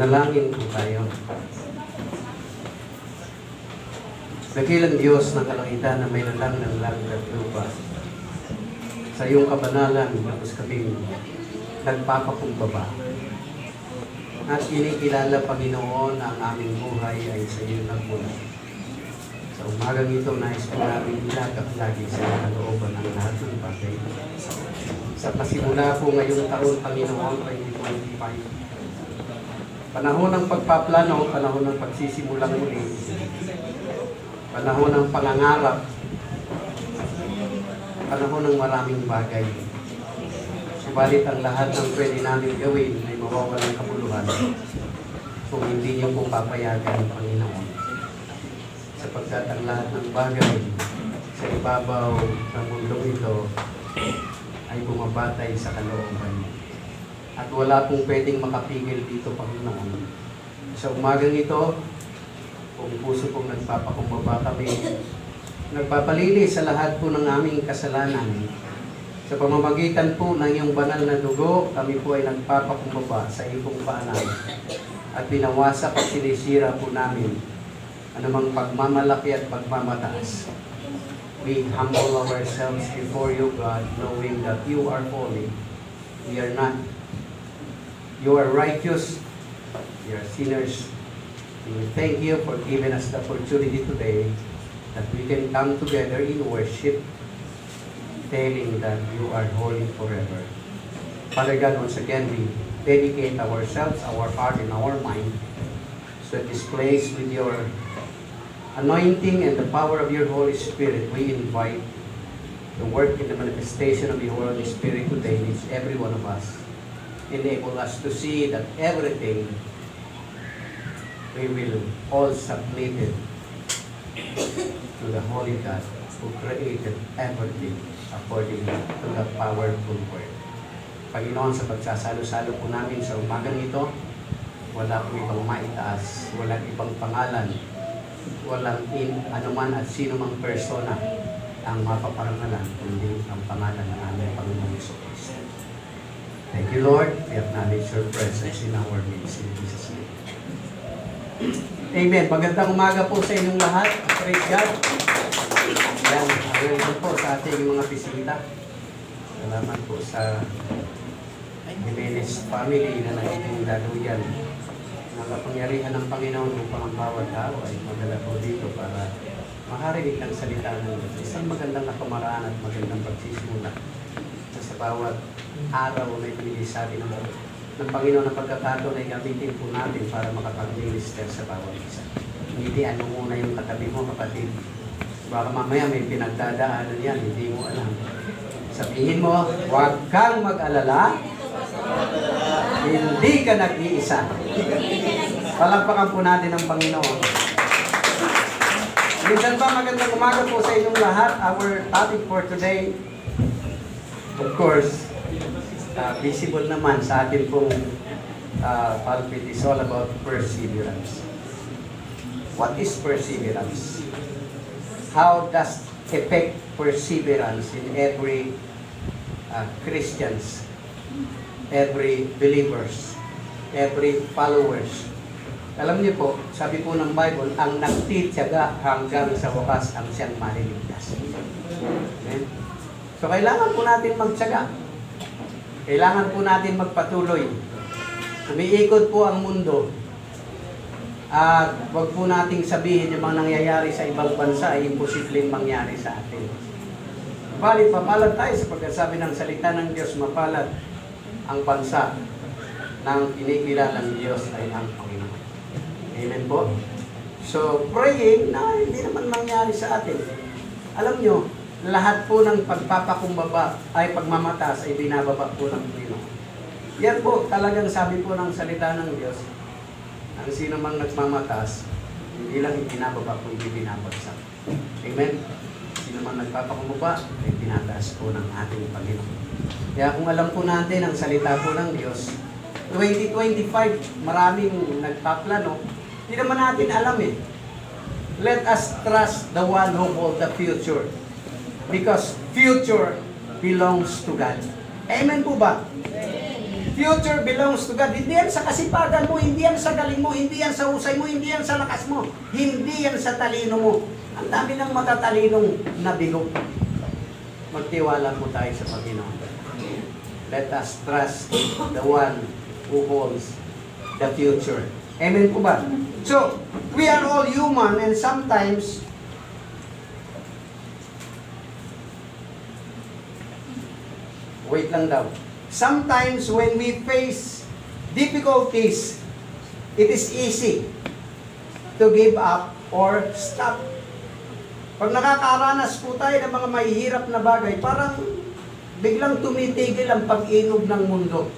Manalangin po tayo. Dakilang Diyos ng kalangitan na may lalang ng langit at lupa, sa iyong kabanalan, tapos kaming nagpapakumbaba. At kinikilala, Panginoon, ang aming buhay ay sa iyo nagmula. Sa umagang ito, nais po namin ilagak lagi sa kalooban ng lahat ng bagay. Sa pasimula po ngayong taon, Panginoon, 2025, panahon ng pagpaplano, panahon ng pagsisimulang muli, panahon ng pangangarap, panahon ng maraming bagay. Subalit ang lahat ng pwede namin gawin ay mawawalang kabuluhan kung hindi niyo po papayagan, Panginoon. Sapagkat ang lahat ng bagay sa ibabaw ng mundong ito ay bumabatay sa kalooban. At wala pong pwedeng makapigil dito, Panginoon. Sa umagang ito, kung puso pong nagpapakumbaba kami, nagpapalinis sa lahat po ng aming kasalanan. Sa pamamagitan po ng iyong banal na dugo, kami po ay nagpapakumbaba sa iyong paanan. At binawasak at sinisira po namin anumang pagmamalaki at pagmamataas. We humble ourselves before you, God, knowing that you are holy. We are not. You are righteous. We are sinners. And we thank you for giving us the opportunity today that we can come together in worship, telling that you are holy forever. Father God, once again, we dedicate ourselves, our heart, and our mind to this place with your anointing and the power of your Holy Spirit. We invite the work and the manifestation of your Holy Spirit today in each every one of us. Enable us to see that everything we will all submit it to the Holy God who created everything according to the powerful word. Panginoon, sa pagsasalo-salo po namin sa umagang ito, wala po ibang maitaas, walang ibang pangalan, walang anuman at sino mang persona ang mapaparangalan, kundi ang pangalan ng aming Panginoong Hesus. Thank you, Lord. We acknowledge your presence in our midst. In Jesus' name. Amen. Magandang umaga po sa inyong lahat. Praise God. Yan. Welcome po sa ating mga bisita. Salamat po sa Jimenez family na nagiging daluyan. Ang kapangyarihan ng Panginoon upang ang bawat tao ay magdala po dito para makarinig ng salita ng Diyos. Isang magandang nakamaraan at magandang pagsisimula sa bawat araw na ibinigay sa atin ng Panginoon ng pagkakataon ay gamitin po natin para makapag-minister sa bawat isa. Hindi ano muna yung katabi mo, kapatid. Baka mamaya may pinagdadaanan yan, hindi mo alam. Sabihin mo, huwag kang mag-alala, hindi ka nag-iisa. Palagpakan po natin ang Panginoon. Minsan ba magandang umaga po sa inyong lahat. Our topic for today, of course, visible naman sa atin pong pulpit is all about perseverance. What is perseverance? How does affect perseverance in every Christians, every believers, every followers? Alam niyo po, sabi po ng Bible, ang nagtitiyaga hanggang sa wakas ang siyang maliligtas. Okay? So kailangan po natin magtiyaga. Kailangan po natin magpatuloy. Umiikot po ang mundo. At wag po nating sabihin yung mga nangyayari sa ibang bansa ay imposibleng mangyari sa atin. Balit, mapalad tayo sapagkat sabi ng salita ng Diyos, mapalad ang bansa ng kinikilalang Diyos ay ang Panginoon. Amen po? So, praying na hindi naman mangyari sa atin. Alam nyo, lahat po ng pagpapakumbaba ay pagmamataas ay binababa po ng Panginoon. Yan po, talagang sabi po ng salita ng Diyos, ang sino mang nagmamataas, hindi lang ibinababa po, hindi binabagsak. Amen? Sino mang nagpapakumbaba, ay tinataas po ng ating Panginoon. Kaya kung alam po natin ang salita po ng Diyos, 2025, maraming nagpaplano, hindi naman natin alam eh. Let us trust the one who holds the future. Because future belongs to God. Amen po ba? Future belongs to God. Hindi yan sa kasipagan mo, hindi yan sa galing mo, hindi yan sa husay mo, hindi yan sa lakas mo, hindi yan sa talino mo. Ang dami ng matatalinong nabigo. Magtiwala po tayo sa Panginoon. Let us trust the one who holds the future. Amen po ba? So, we are all human and sometimes wait lang daw. Sometimes when we face difficulties, it is easy to give up or stop. Pag nakakaranas po tayo ng mga mahihirap na bagay, parang biglang tumitigil ang pag-inog ng mundo.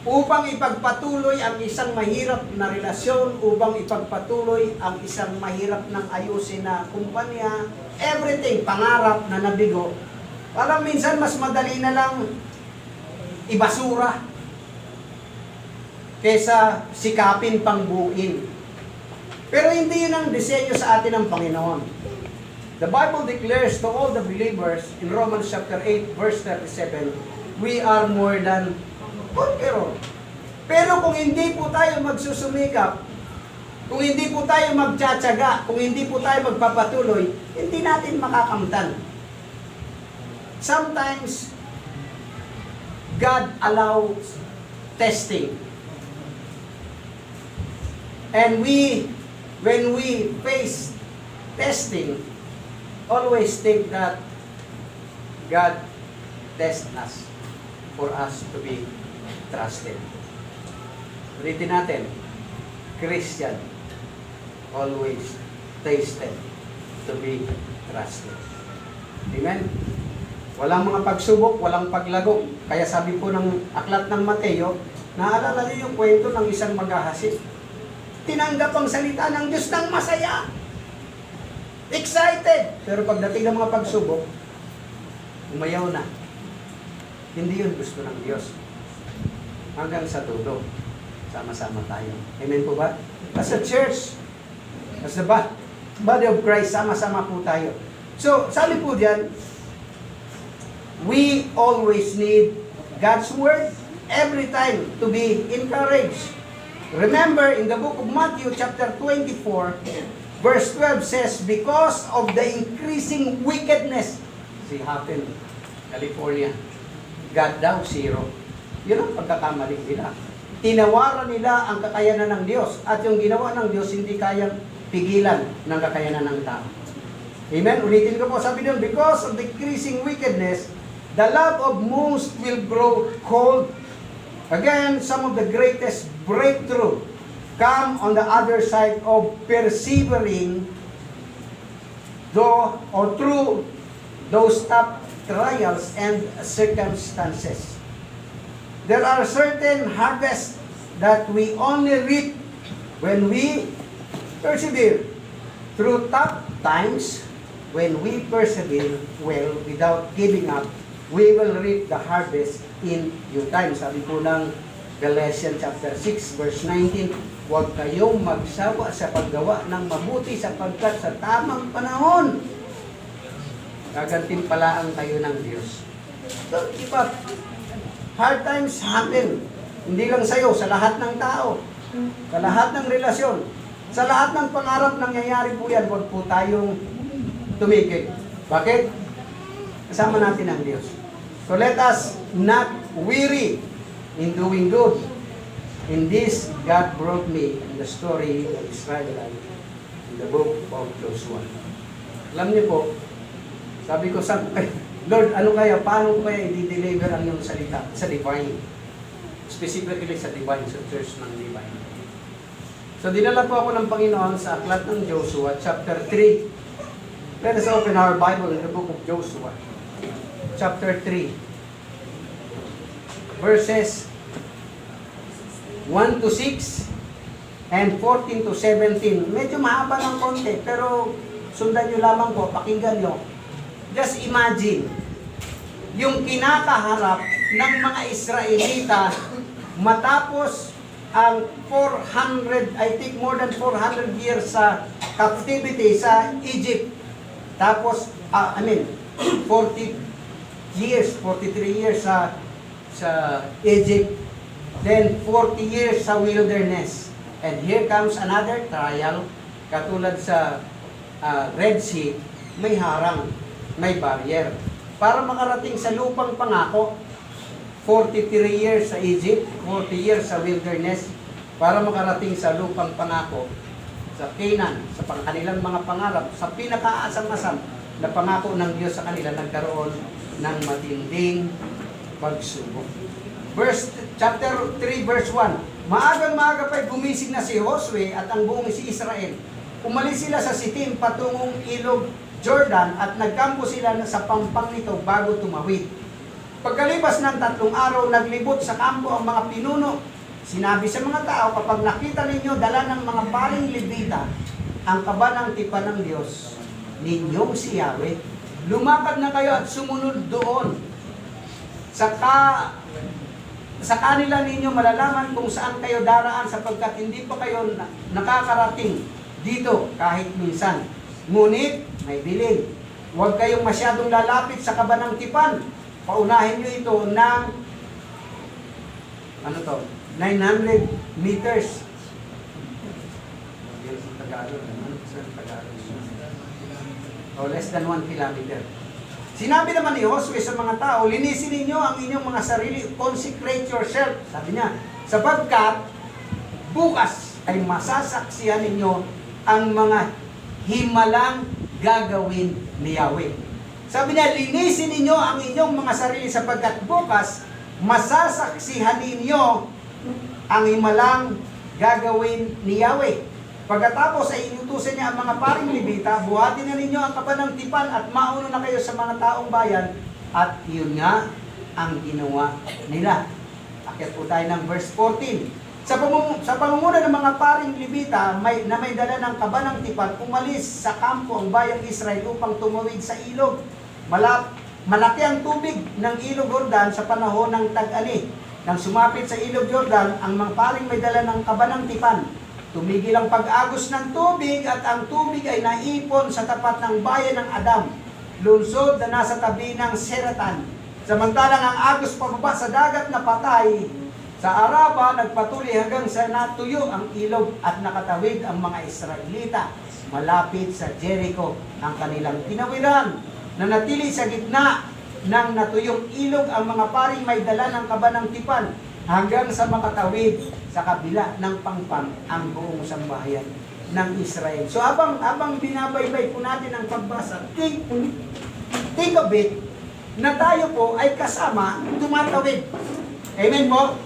Upang ipagpatuloy ang isang mahirap na relasyon, upang ipagpatuloy ang isang mahirap ng ayusin na kumpanya, everything, pangarap na nabigo, parang minsan mas madali na lang ibasura kesa sikapin pang buuin. Pero hindi yun ang disenyo sa atin ng Panginoon. The Bible declares to all the believers in Romans chapter 8 verse 37, we are more than conqueror. Pero kung hindi po tayo magsusumikap, kung hindi po tayo magtsatsaga, kung hindi po tayo magpapatuloy, hindi natin makakamtan. Sometimes, God allows testing. And when we face testing, always think that God tests us for us to be trusted. Ulitin natin, Christian always tasted to be trusted. Amen? Walang mga pagsubok, walang paglago. Kaya sabi po ng aklat ng Mateo, naalala niyo yung kwento ng isang maghahasik. Tinanggap ang salita ng Diyos ng masaya. Excited! Pero pagdating ng mga pagsubok, umayaw na. Hindi yun gusto ng Diyos. Hanggang sa dulo, sama-sama tayo. Amen po ba? As a church, as the body of Christ, sama-sama po tayo. So, sabi po diyan, we always need God's Word every time to be encouraged. Remember, in the book of Matthew chapter 24, verse 12 says, because of the increasing wickedness, see, happened, California, God daw, zero. Yun ang pagkakamali nila. Tinawaran nila ang kakayanan ng Diyos, at yung ginawa ng Diyos hindi kayang pigilan ng kakayanan ng tao. Amen? Ulitin ko po, sabi doon, because of the increasing wickedness, the love of most will grow cold. Again, some of the greatest breakthrough come on the other side of persevering through those tough trials and circumstances. There are certain harvests that we only reap when we persevere. Through tough times, when we persevere well without giving up, we will reap the harvest in due time. Sabi po ng Galatians chapter 6 verse 19, huwag kayong magsawa sa paggawa ng mabuti sapagkat sa tamang panahon, gagantimpalaan kayo ng Diyos. Don't give up. Hard times happen. Hindi lang sa'yo, sa lahat ng tao, sa lahat ng relasyon, sa lahat ng pangarap nangyayari po yan, huwag po tayong tumigil. Bakit? Kasama natin ang Diyos. So let us not weary in doing good. In this, God brought me in the story of Israel in the book of Joshua. Alam niyo po, sabi ko sa Lord, ano kaya, paano ko kaya i-deliver ang iyong salita sa divine? Specifically sa divine, sa church ng divine. So dinala po ako ng Panginoon sa aklat ng Joshua, chapter 3. Let us open our Bible in the book of Joshua. Chapter 3. Verses 1 to 6 and 14 to 17. Medyo mahaba ng konti, pero sundan nyo lamang po, pakinggan nyo. Just imagine, yung kinakaharap ng mga Israelita matapos ang 400, I think more than 400 years sa captivity sa Egypt. Tapos, 40 years, 43 years sa sa Egypt, then 40 years sa wilderness. And here comes another trial, katulad sa Red Sea, may harang, may barrier. Para makarating sa lupang pangako, 43 years sa Egypt, 40 years sa wilderness, para makarating sa lupang pangako, sa Canaan, sa kanilang mga pangarap, sa pinakaasam-asam na pangako ng Diyos sa kanila, nagkaroon ng matinding pagsubok. Chapter 3, verse 1. Maagang-maaga pa'y gumising na si Josue at ang buong si Israel. Umalis sila sa Sitim patungong ilog Jordan at nagkampo sila sa pampang nito bago tumawid. Pagkalipas ng 3 araw, naglibot sa kampo ang mga pinuno. Sinabi sa mga tao, kapag nakita ninyo dala ng mga paring Levita ang kabanang tipan ng Diyos ninyong si Yahweh, lumakad na kayo at sumunod doon. Sa kanila ninyo malalaman kung saan kayo daraan, sapagkat hindi pa kayo nakakarating dito kahit minsan. Ngunit may bilin, huwag kayong masyadong lalapit sa kabanang tipan. Paunahin nyo ito ng 900 meters. Less than 1 kilometer. Sinabi naman ni Josue sa mga tao, linisin ninyo ang inyong mga sarili, consecrate yourself. Sabi niya, sapagkat bukas ay masasaksihan ninyo ang mga himalang gagawin ni Yahweh. Sabi niya, linisin ninyo ang inyong mga sarili sapagkat bukas masasaksihan ninyo ang himalang gagawin ni Yahweh. Pagkatapos ay inutusan niya ang mga paring Levita, buhatin na ninyo ang kabanang tipan at mauno na kayo sa mga taong bayan. At yun nga ang ginawa nila. Akyat po tayo ng verse 14. Sa pamumuno ng mga paring Levita na may dala ng kabanang tipan, umalis sa kampo ang bayang Israel upang tumawid sa ilog. Malaki ang tubig ng ilog Jordan sa panahon ng tag-ani. Nang sumapit sa ilog Jordan, ang mga paring may dala ng kabanang tipan, tumigil ang pag-agos ng tubig at ang tubig ay naipon sa tapat ng bayan ng Adam, lungsod na nasa tabi ng Seratan. Samantalang ang agos pababa sa dagat na patay, sa Araba nagpatuloy hanggang sa natuyo ang ilog at nakatawid ang mga Israelita malapit sa Jericho. Ang kanilang tinawiran na natili sa gitna ng natuyong ilog ang mga paring may dala ng kabanang tipan hanggang sa makatawid sa kabila ng pangpang ang buong sambahayan ng Israel. So habang binabaybay po natin ang pagbasa, think of it, na tayo po ay kasama tumatawid. Amen po?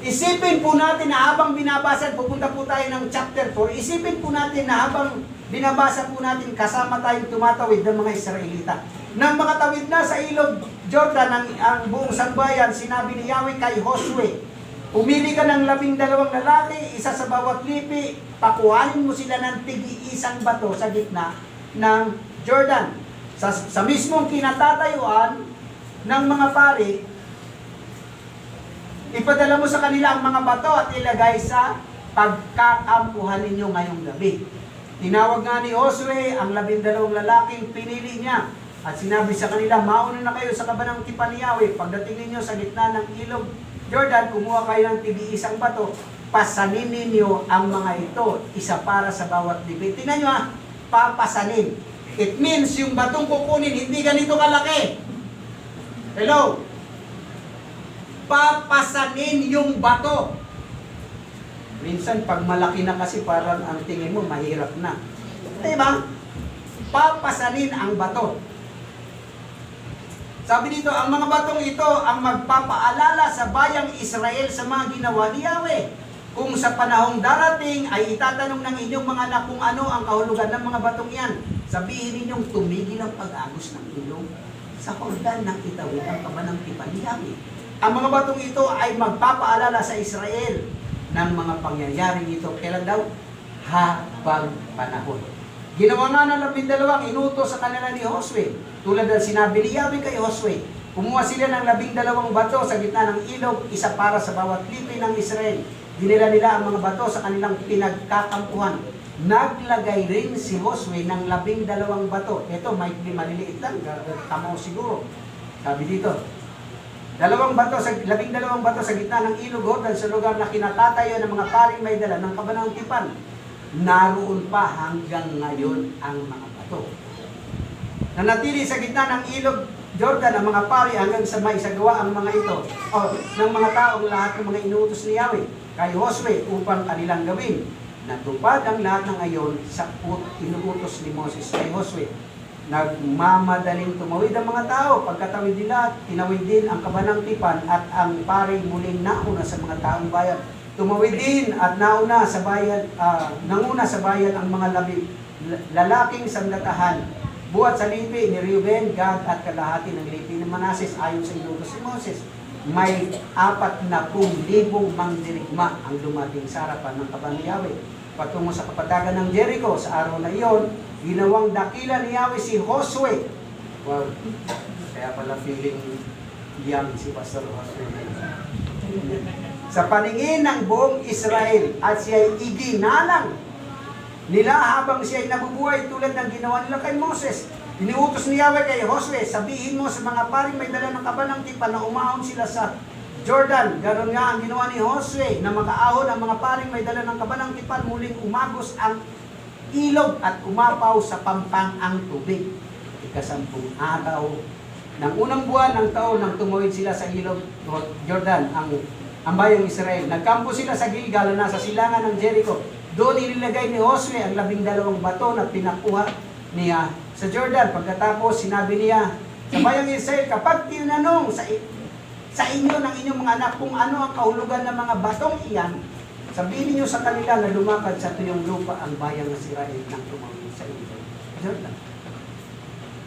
Isipin po natin na habang binabasa, pupunta po tayo ng chapter 4, isipin po natin na habang binabasa po natin, kasama tayong tumatawid ng mga Israelita. Nang makatawid na sa ilog Jordan ang buong sambayan, sinabi ni Yahweh kay Josue, pumili ka ng 12 lalaki, isa sa bawat lipi, pakuhanin mo sila ng tig-iisang bato sa gitna ng Jordan. Sa mismong kinatatayuan ng mga pari, ipadala mo sa kanila ang mga bato at ilagay sa pagkakampuhan ninyo ngayong gabi. Tinawag nga ni Josue ang 12 lalaking pinili niya at sinabi sa kanila, mauna na kayo sa kabanang tipan ni Yahweh. Pagdating ninyo sa gitna ng ilog Jordan, kumuha kayo ng tig-iisang bato, pasanin ninyo ang mga ito, isa para sa bawat lipi. Tingnan nyo papasanin. It means yung batong kukunin, hindi ganito kalaki. Hello? Papasanin yung bato. Minsan, pag malaki na kasi parang ang tingin mo, mahirap na. Diba? Papasanin ang bato. Sabi dito, ang mga batong ito ang magpapaalala sa bayang Israel sa mga ginawa ni Yahweh. Kung sa panahong darating ay itatanong ng inyong mga anak kung ano ang kahulugan ng mga batong yan, sabihin ninyong tumigil ang pag-agos ng ilog sa Jordan ng itawid ang kabanang tipan ni Yahweh. Ang mga batong ito ay magpapaalala sa Israel ng mga pangyayaring ito. Kailan daw? Habang panahon. Ginawa nga ng 12, inutos sa kanila ni Josue. Tulad ng sinabi ni Yahweh kay Josue, kumuha sila ng 12 bato sa gitna ng ilog, isa para sa bawat lipi ng Israel. Dinila nila ang mga bato sa kanilang pinagkakampuhan. Naglagay rin si Josue ng 12 bato. Ito, may maliliit lang, tamo siguro. Sabi dito, labing-dalawang bato sa gitna ng ilog Jordan sa lugar na kinatatayo ng mga paring may dala ng kabanang tipan. Naroon pa hanggang ngayon ang mga bato. Nanatili sa gitna ng ilog Jordan ang mga pari hanggang sa maisagawa ang mga ito ng mga taong lahat ng mga inuutos ni Yahweh kay Josue upang kanilang gawin. Natupad ang lahat ng ayon sa inuutos ni Moses kay Josue. Nagmamadaling tumawid ang mga tao. Pagkatawid nila, tinawid din ang kabanang tipan at ang pari muling nauna sa mga taong bayan. Tumawid din at nanguna sa bayan ang mga lalaking sandatahan. Buhat sa lipi ni Reuben, Gad at kalahati ng lipi ni Manases ayon sa inutos ni Moses. May 40,000 mangdirigma ang dumating sa harapan ng kaban ni Yahweh. Patungo sa kapatagan ng Jericho sa araw na iyon, ginawang dakila ni Yahweh si Josue. Wow. Kaya pala feeling young si Pastor Josue. Sa paningin ng buong Israel at siya'y iginalang nila habang siya'y nabubuhay tulad ng ginawa nila kay Moses. Iniutos ni Yahweh kay Josue, sabihin mo sa mga paring may dala ng kabanang tipan na umahon sila sa Jordan. Ganon nga ang ginawa ni Josue na makaahon ang mga paring may dala ng kabanang tipan, muling umagos ang ilog at umapaw sa pampang ang tubig. Ika-10 araw ng unang buwan ng taon nang tumawid sila sa ilog Jordan, ang bayang Israel. Nagkampo sila sa Gilgal na nasa silangan ng Jericho. Doon inilagay ni Josue ang 12 bato na pinakuha niya sa Jordan. Pagkatapos, sinabi niya sa bayang Israel, kapag tinanong sa inyo ng inyong mga anak kung ano ang kahulugan ng mga batong iyan, sabihin niyo sa kanila na lumakad sa tuyong lupa ang bayang Israel nang tumawid sa ilog Jordan.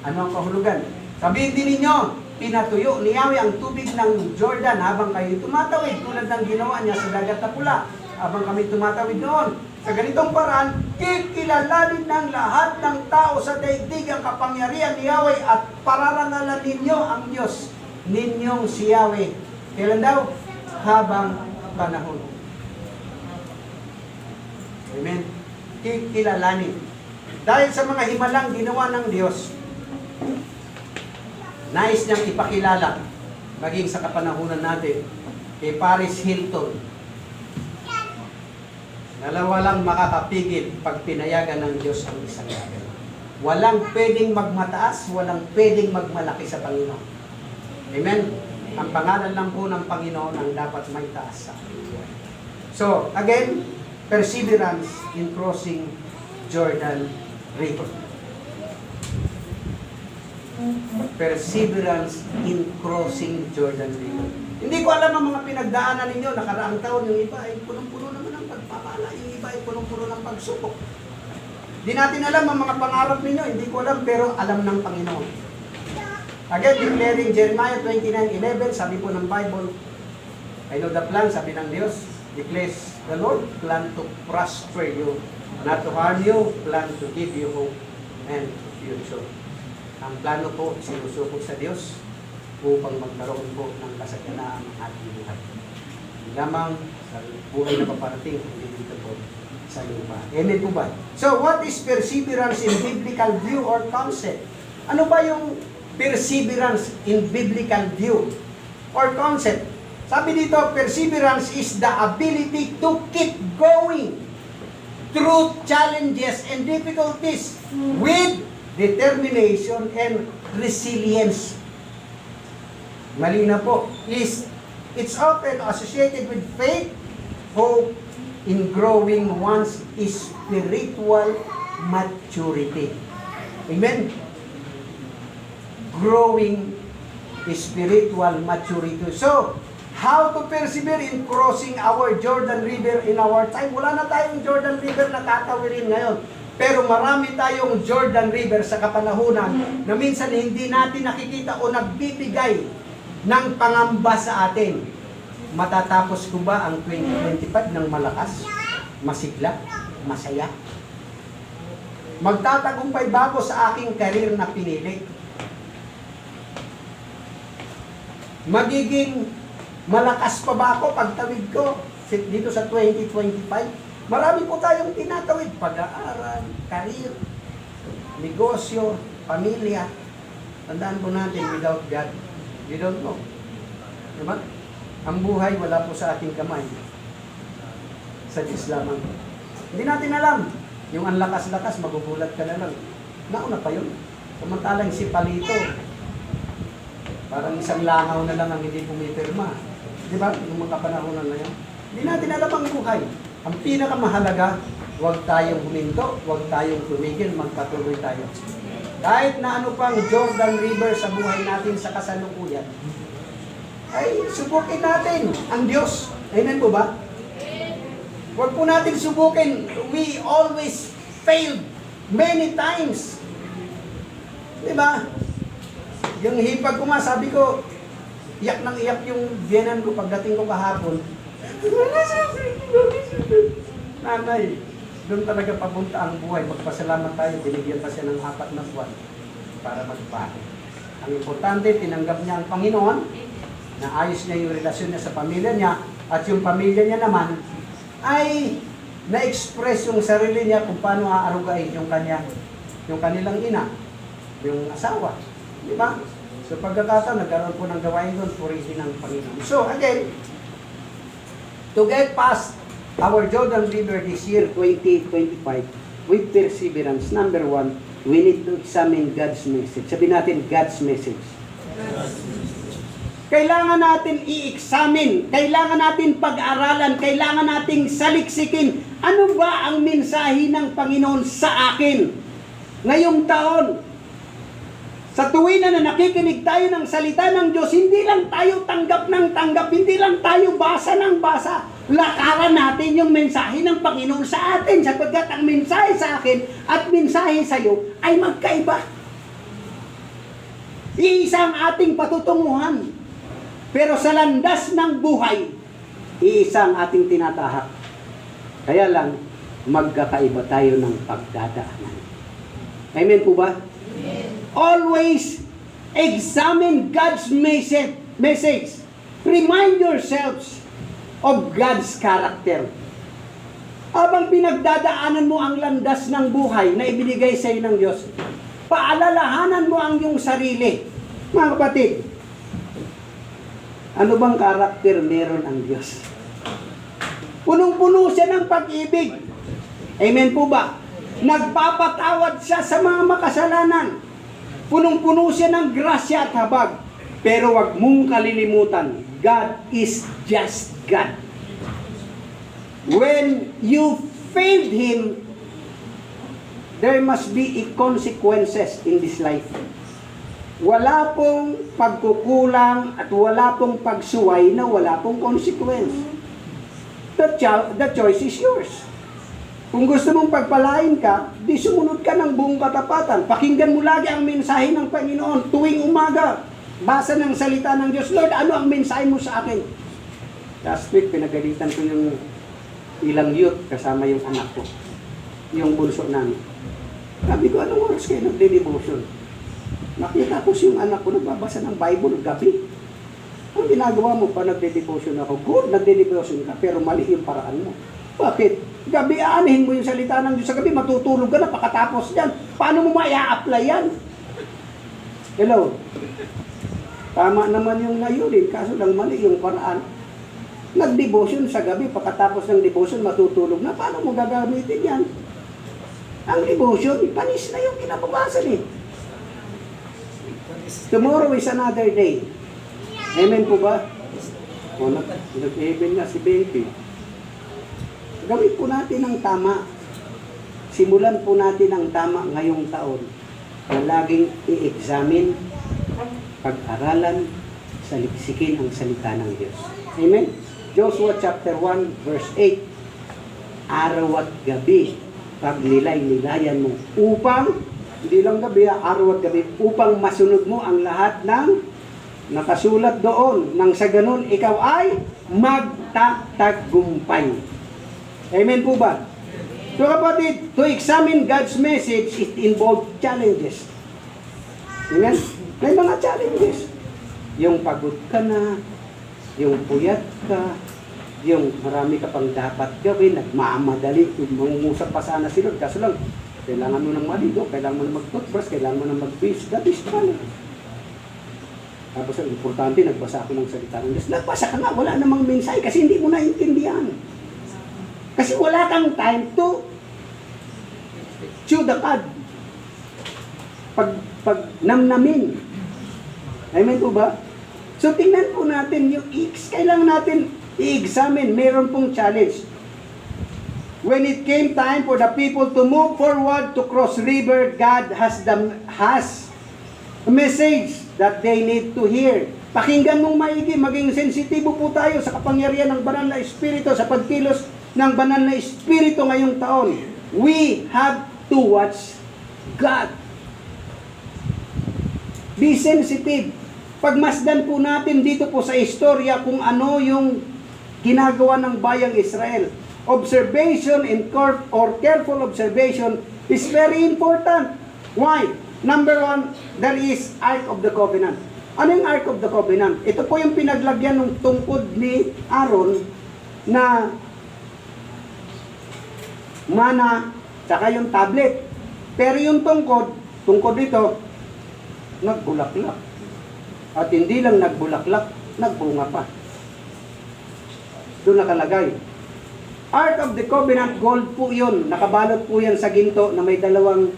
Ano ang kahulugan? Sabihin din ninyo, pinatuyo ni Yahweh ang tubig ng Jordan habang kayo tumatawid tulad ng ginawa niya sa dagat na pula habang kami tumatawid noon. Sa ganitong paraan, kikilalanin ng lahat ng tao sa daigdig ang kapangyarihan ni Yahweh at pararangalan ninyo ang Diyos ninyong si Yahweh. Kailan daw? Habang panahon. Amen? Kikilalanin. Dahil sa mga himalang ginawa ng Diyos, nais niyang ipakilala, maging sa kapanahunan natin, kay Paris Hilton, na walang makakapigil pag pinayagan ng Diyos ang isang bagay. Walang pwedeng magmataas, walang pwedeng magmalaki sa Panginoon. Amen? Ang pangalan lang po ng Panginoon ang dapat may taas sa ating buhay. So, again, perseverance in crossing Jordan River. Perseverance in crossing Jordan River. Hindi ko alam ang mga pinagdaanan ninyo. Nakaraang taon, yung iba ay punong-puno naman ang pagpapala. Yung iba ay punong-puno ng pagsubok. Di natin alam ang mga pangarap ninyo. Hindi ko alam, pero alam ng Panginoon. Again, declaring Jeremiah 29:11, sabi po ng Bible, I know the plan, sabi ng Diyos, declares the Lord, plan to prosper you, not to harm you, plan to give you hope and future. Ang plano po, sinusukot sa Diyos upang magkaroon po ng kasaganaang ating buhay. Hindi lamang sa buhay na paparating, hindi dito po sa lupa. Amen po ba? So, what is perseverance in biblical view or concept? Ano ba yung perseverance in biblical view or concept? Sabi dito, perseverance is the ability to keep going through challenges and difficulties with determination and resilience. Malina po. It's often associated with faith, hope, in growing one's spiritual maturity. Amen? Growing spiritual maturity. So, how to persevere in crossing our Jordan River in our time? Wala na tayong Jordan River na tatawirin ngayon. Pero marami tayong Jordan River sa kapanahunan na minsan hindi natin nakikita o nagbibigay ng pangamba sa atin. Matatapos ko ba ang 2025 ng malakas, masigla, masaya? Magtatagumpay ba ako sa aking career na pinili? Magiging malakas pa ba ako pagtawid ko dito sa 2025? Marami po tayong tinatawid, pag-aaral, career, negosyo, pamilya. Tandaan po natin, without God, we don't know. Diba? Ang buhay wala po sa ating kamay. Sa Diyos lamang. Hindi natin alam. Yung ang lakas-lakas, magugulat ka na lang. Nauna pa yun. Samantalang si Palito, parang isang langaw na lang ang hindi pumipirma. Di ba? Yung mga kapanahonan na yan. Hindi natin alam ang buhay. Ang pinakamahalaga, huwag tayong huminto, huwag tayong tumigil, magpatuloy tayo. Kahit na ano pang Jordan River sa buhay natin sa kasalukuyan, ay subukin natin ang Diyos. Amen po ba? Huwag po natin subukin. We always failed many times. Diba? Yung hipag ko sabi ko, iyak nang iyak yung biyanan ko pagdating ko kahapon. Nanay, doon talaga papunta ang buhay. Magpasalamat tayo, binigyan pa siya ng 4 na buwan para magpahe. Ang importante, tinanggap niya ang Panginoon, naayos niya yung relasyon niya sa pamilya niya, at yung pamilya niya naman ay na-express yung sarili niya kung paano aarugain yung kanilang ina, yung asawa. Di ba? So pagkakataon, nagkaroon po ng gawain doon, purihin ng Panginoon. So again, to get past our Jordan River this year, 2025, with perseverance, number 1, we need to examine God's message. Sabihin natin, God's message. Kailangan natin i-examine, kailangan natin pag-aralan, kailangan nating saliksikin. Ano ba ang mensahe ng Panginoon sa akin ngayong taon? Sa tuwin na nakikinig tayo ng salita ng Diyos, hindi lang tayo tanggap ng tanggap, hindi lang tayo basa ng basa. Lakaran natin yung mensahe ng Panginoon sa atin, sapagkat ang mensahe sa akin at mensahe sa iyo ay magkaiba. Iisa ang ating patutunguhan. Pero sa landas ng buhay, iisa ang ating tinatahak. Kaya lang, magkakaiba tayo ng pagdadaanan. Amen po ba? Amen. Always examine God's message. Remind yourselves of God's character. Habang pinagdadaanan mo ang landas ng buhay na ibinigay sa iyo ng Diyos, paalalahanan mo ang iyong sarili. Mga kapatid, ano bang karakter meron ang Diyos? Punong-puno siya ng pag-ibig. Amen po ba? Nagpapatawad siya sa mga makasalanan. Punong-puno siya ng grasya at habag. Pero wag mong kalilimutan, God is just God. When you failed Him, there must be consequences in this life. Wala pong pagkukulang at wala pong pagsuway na wala pong consequence. The choice is yours. Kung gusto mong pagpalain ka, di sumunod ka ng buong katapatan. Pakinggan mo lagi ang mensahe ng Panginoon tuwing umaga. Basa ng salita ng Diyos. Lord, ano ang mensahe mo sa akin? Last week, pinagalitan ko yung ilang youth kasama yung anak ko. Yung bunso namin. Sabi ko, anong oras kayo nagde-devotion? Nakita ko yung anak ko nagbabasa ng Bible gabi. Ang ginagawa mo pa nagde-devotion ako? Good, nagde-devotion ka, pero mali yung paraan mo. Bakit? Gabi, aanihin mo yung salita ng Diyos sa gabi, matutulog ka na pakatapos yan. Paano mo ma-apply yan? Hello? Tama naman yung layunin, kaso lang mali yung paraan. Nag-devotion sa gabi, pagkatapos ng devotion, matutulog na. Paano mo gagamitin yan? Ang devotion, panis na yung kinabukasan eh. Tomorrow is another day. Amen po ba? O, nag-amen na si baby. Gawin po natin ang tama. Simulan po natin ang tama ngayong taon. Na laging i-examine, pag-aralan, saliksikin ang salita ng Diyos. Amen? Joshua chapter 1 verse 8. Araw at gabi, pagnilay-nilayan mo upang, hindi lang gabi, araw at gabi, upang masunod mo ang lahat ng nakasulat doon. Nang sa ganun, ikaw ay magtatagumpay. Amen po ba? So kapatid, to examine God's message, it involves challenges. Amen? May mga challenges. Yung pagod ka na, yung puyat ka, yung marami ka pang dapat gawin, nagmamadali, mangungusap pa sana sila, kaso lang, kailangan mo ng maligo, kailangan mo ng mag-toothbrush, kailangan mo ng mag-face, that is challenge. Tapos ang importante, nagbasa ako ng salita ng Diyos. Nagbasa ka nga, wala namang mensahe kasi hindi mo naintindihan. Kasi wala kang time to chew the cud. Pag namnamin. Amen po ba? So tingnan po natin, kailangan natin i-examine, meron pong challenge. When it came time for the people to move forward to cross river, God has a message that they need to hear. Pakinggan mong maigi, maging sensitibo po tayo sa kapangyarihan ng banal na Espiritu, sa pagkilos ng banal na Espiritu ngayong taon. We have to watch God. Be sensitive. Pagmasdan po natin dito po sa istorya kung ano yung ginagawa ng bayang Israel. Observation or careful observation is very important. Why? Number one, there is Ark of the Covenant. Ano yung Ark of the Covenant? Ito po yung pinaglagyan ng tungkod ni Aaron na mana, tsaka yung tablet. Pero yung tungkod ito, nagbulaklak. At hindi lang nagbulaklak, nagbunga pa. Doon nakalagay. Ark of the Covenant, gold po yun. Nakabalot po yan sa ginto na may dalawang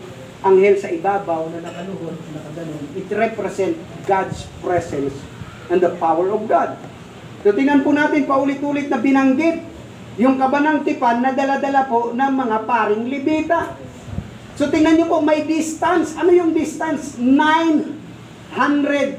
anghel sa ibabaw na nakaluhod, nakaganon. It represents God's presence and the power of God. So tingnan po natin paulit-ulit na binanggit yung kabanang tipan na dala-dala po ng mga paring Levita. So tingnan nyo po, may distance. Ano yung distance? 900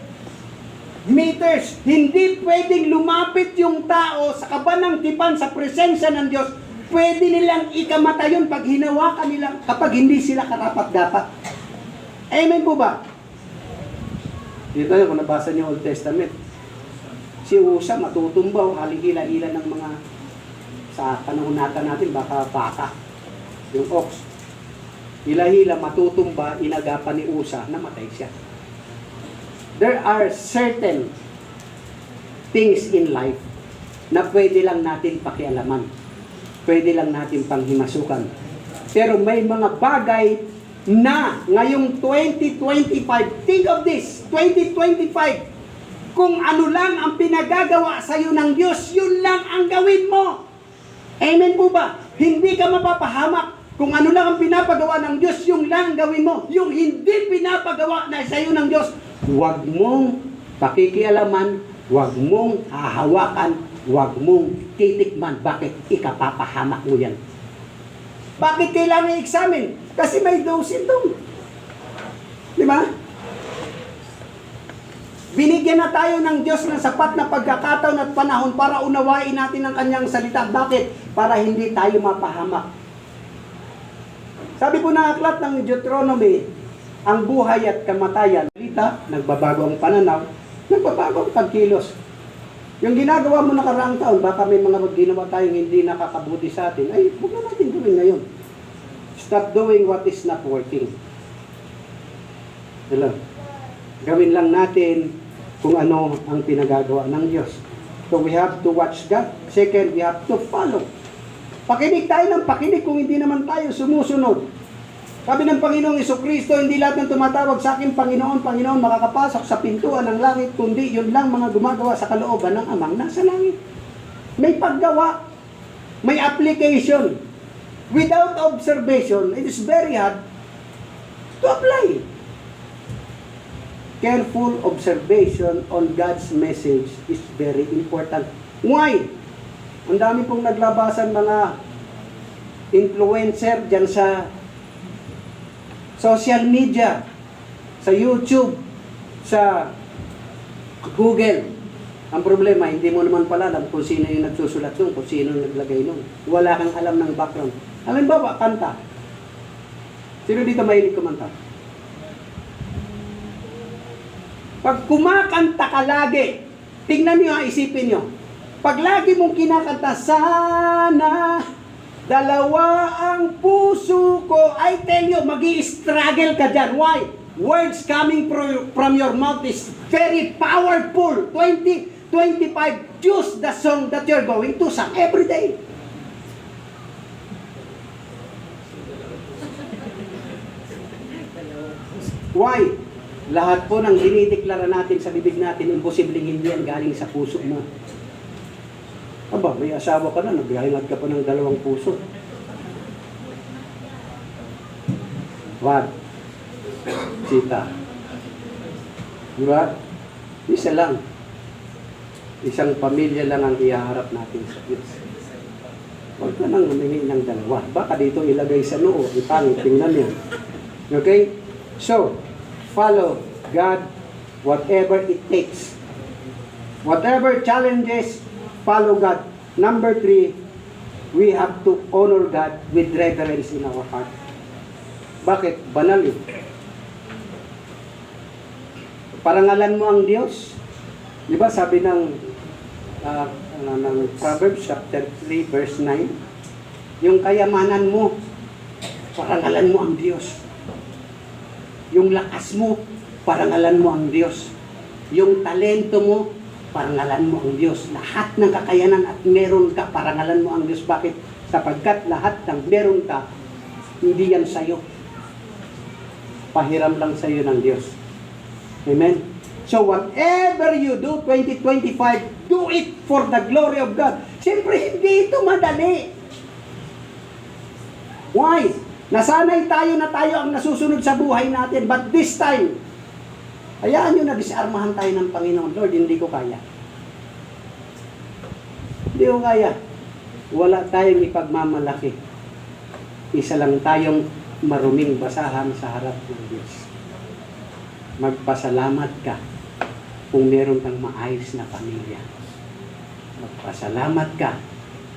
meters. Hindi pwedeng lumapit yung tao sa kabanang tipan sa presensya ng Diyos. Pwede nilang ikamata yun pag hinawakan nila kapag hindi sila karapat-dapat. Amen po ba? Dito yun, kung nabasa niyo Old Testament, si Usa matutumbaw, halihila-hila ng mga, sa panahon natin, baka yung ox. Hila-hila, matutumba, inagapan ni Usa, namatay siya. There are certain things in life na pwede lang natin pakialaman. Pwede lang natin panghimasukan. Pero may mga bagay na ngayong 2025, think of this, 2025, kung ano lang ang pinagagawa sa iyo ng Diyos, yun lang ang gawin mo. Amen po ba? Hindi ka mapapahamak. Kung ano lang ang pinapagawa ng Diyos, yung lang gawin mo. Yung hindi pinapagawa na sa iyo ng Diyos, huwag mong pakikialaman, huwag mong hahawakan, huwag mong titikman. Bakit? Ikapapahamak mo yan. Bakit kailangan i-examine? Kasi may dosin doon. Di ba? Binigyan na tayo ng Diyos ng sapat na pagkakataon at panahon para unawain natin ang kanyang salita. Bakit? Para hindi tayo mapahamak. Sabi po ng aklat ng Deuteronomy, ang buhay at kamatayan, nagbabago ang pananaw, nagbabago ang pagkilos. Yung ginagawa mo nakaraang taon, baka may mga ginawa tayong hindi nakakabuti sa atin, ay huwag na natin gawin ngayon. Stop doing what is not working. Hello? Gawin lang natin kung ano ang pinagagawa ng Diyos. So we have to watch God. Second, we have to follow. Pakinig tayo ng pakinig kung hindi naman tayo sumusunod. Sabi ng Panginoong Jesucristo, hindi lahat ng tumatawag sa akin, Panginoon, Panginoon, makakapasok sa pintuan ng langit, kundi yun lang mga gumagawa sa kalooban ng Amang nasa langit. May paggawa, may application. Without observation, it is very hard to apply. Careful observation on God's message is very important. Why? Ang dami pong naglabasan mga influencer dyan sa social media, sa YouTube, sa Google. Ang problema, hindi mo naman pala alam kung sino yung nagsusulat doon, kung sino yung naglagay doon. Wala kang alam ng background. Halimbawa, kanta. Sino dito mahilig kumanta? Pag kumakanta ka lagi, tingnan niyo, isipin niyo. Pag lagi mong kinakanta, sana dalawa ang puso ko, I tell you, magi-struggle ka dyan. Why? Words coming from your mouth is very powerful. 2025, choose the song that you're going to sing every day. Why? Lahat po ng dinideklara natin sa bibig natin, imposibleng hindi yan galing sa puso mo. Aba, may asawa ka na, naghahingad ka pa ng 2 puso. Wag. Sita. Diba? Isa lang. Isang pamilya lang ang ihaharap natin sa Diyos. Huwag ka nang humingi ng 2. Baka dito ilagay sa noo. Ipangit, tingnan yan. Okay? So, follow God whatever it takes. Whatever challenges, follow God. Number 3, we have to honor God with reverence in our heart. Bakit? Banal eh. Parangalan mo ang Diyos. Di ba sabi ng Proverbs chapter 3 verse 9, yung kayamanan mo, parangalan mo ang Diyos. Yung lakas mo, parangalan mo ang Diyos. Yung talento mo, parangalan mo ang Diyos. Lahat ng kakayanan at meron ka, parangalan mo ang Diyos. Bakit? Sapagkat lahat ng meron ka, hindi yan sa'yo. Pahiram lang sa'yo ng Diyos. Amen? So whatever you do, 2025, do it for the glory of God. Siyempre, hindi ito madali. Why? Nasanay tayo na tayo ang nasusunod sa buhay natin. But this time, hayaan nyo na disarmahan tayo ng Panginoon. Lord, hindi ko kaya. Hindi ko kaya. Wala tayong ipagmamalaki. Isa lang tayong maruming basahan sa harap ng Diyos. Magpasalamat ka kung meron kang maayos na pamilya. Magpasalamat ka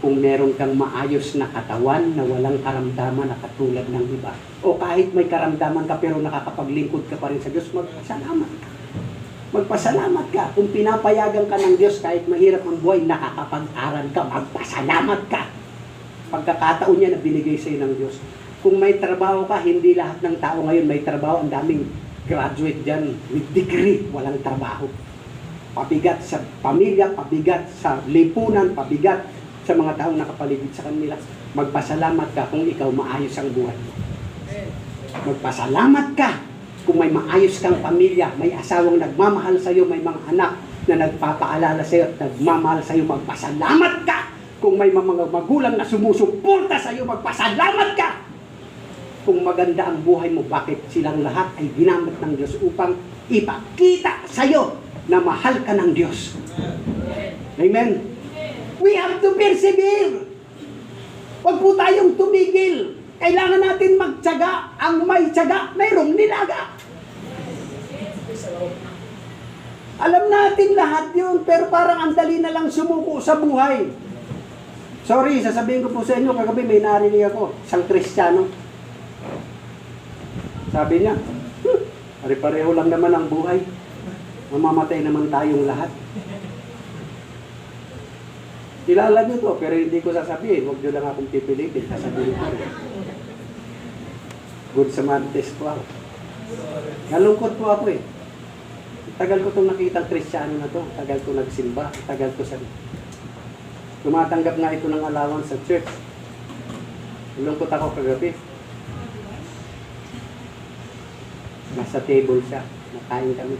kung meron kang maayos na katawan na walang karamdaman na katulad ng iba. O kahit may karamdaman ka pero nakakapaglingkod ka pa rin sa Diyos, magpasalamat ka. Magpasalamat ka. Kung pinapayagan ka ng Diyos kahit mahirap ang buhay, nakakapag-aral ka, magpasalamat ka. Pagkakataon niya na binigay sa iyo ng Diyos. Kung may trabaho ka, hindi lahat ng tao ngayon may trabaho. Ang daming graduate dyan with degree, walang trabaho. Pabigat sa pamilya, pabigat sa lipunan, pabigat sa mga taong nakapaligid sa kanila. Magpasalamat ka kung ikaw maayos ang buhay mo. Magpasalamat ka kung may maayos kang pamilya, may asawang nagmamahal sa iyo, may mga anak na nagpapaalala sa iyo at nagmamahal sa iyo. Magpasalamat ka kung may mga magulang na sumusuporta sa iyo. Magpasalamat ka kung maganda ang buhay mo. Bakit? Silang lahat ay ginamit ng Diyos upang ipakita sa iyo na mahal ka ng Diyos. Amen? We have to persevere. Huwag po tayong tumigil. Kailangan natin magtyaga. Ang may tyaga, mayroong nilaga. Alam natin lahat yun, pero parang ang dali na lang sumuko sa buhay. Sorry, sasabihin ko po sa inyo, kagabi may narinig ako, isang Kristiyano. Sabi niya, pare-pareho lang naman ang buhay. Mamamatay naman tayong lahat. Kilala niyo to, pero hindi ko sasabihin. Huwag niyo lang akong pipilitin. Sasabihin ko rin. Good Samaritan po ako. Nalungkot po ako eh. Tagal ko itong nakitang Kristiyano na to. Tagal ko nagsimba. Tagal ko sa... Tumatanggap nga ito ng allowance sa church. Nalungkot ako kagabi. Nasa table siya. Nakain kami.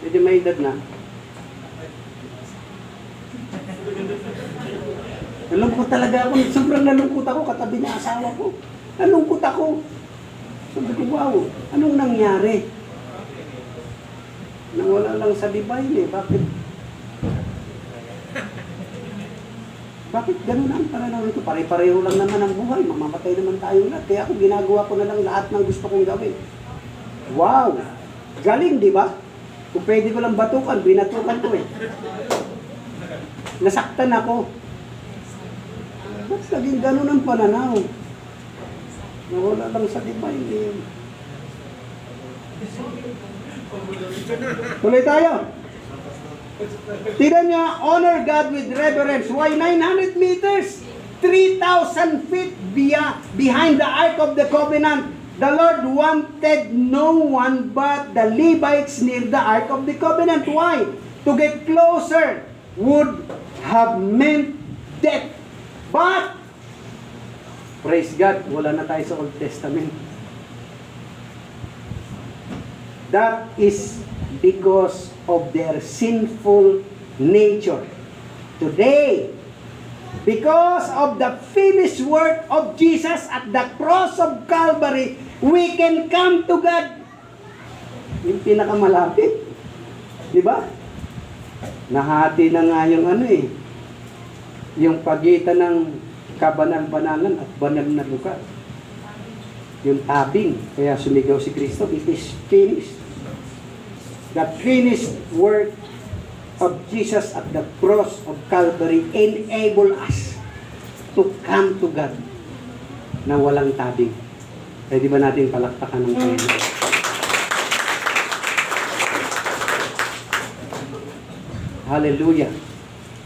Medyo may edad na. Nalungkot talaga ako. Sobrang nalungkot ako. Katabi niya asawa ko. Nalungkot ako. Sabi ko, wow, anong nangyari? Nawala lang sa divine eh. Bakit? Bakit ganun ang pananaw nito? Pare-pareho lang naman ang buhay. Mamamatay naman tayo lahat. Kaya ako ginagawa ko na lang lahat ng gusto kong gawin. Wow! Galing, di ba? Kung pwede ko lang batukan, binatukan ko eh. Nasaktan ako. Ba't naging ganun ang pananaw? Nawala lang sa divine eh. Tuloy tayo. Tignan niya, honor God with reverence. Why 900 meters? 3,000 feet behind the Ark of the Covenant. The Lord wanted no one but the Levites near the Ark of the Covenant. Why? To get closer would have meant death. But, praise God, wala na tayo sa Old Testament. That is because of their sinful nature. Today, because of the finished work of Jesus at the cross of Calvary, we can come to God. Yung pinakamalapit. Di ba? Nahati na nga yung yung pagitan ng kabanal-banalan at banal na lugar. Yung tabing. Kaya sumigaw si Kristo, it is finished. The finished work of Jesus at the cross of Calvary enable us to come to God na walang tabing. Pwede ba natin palakpakan ng Panginoon? Hallelujah.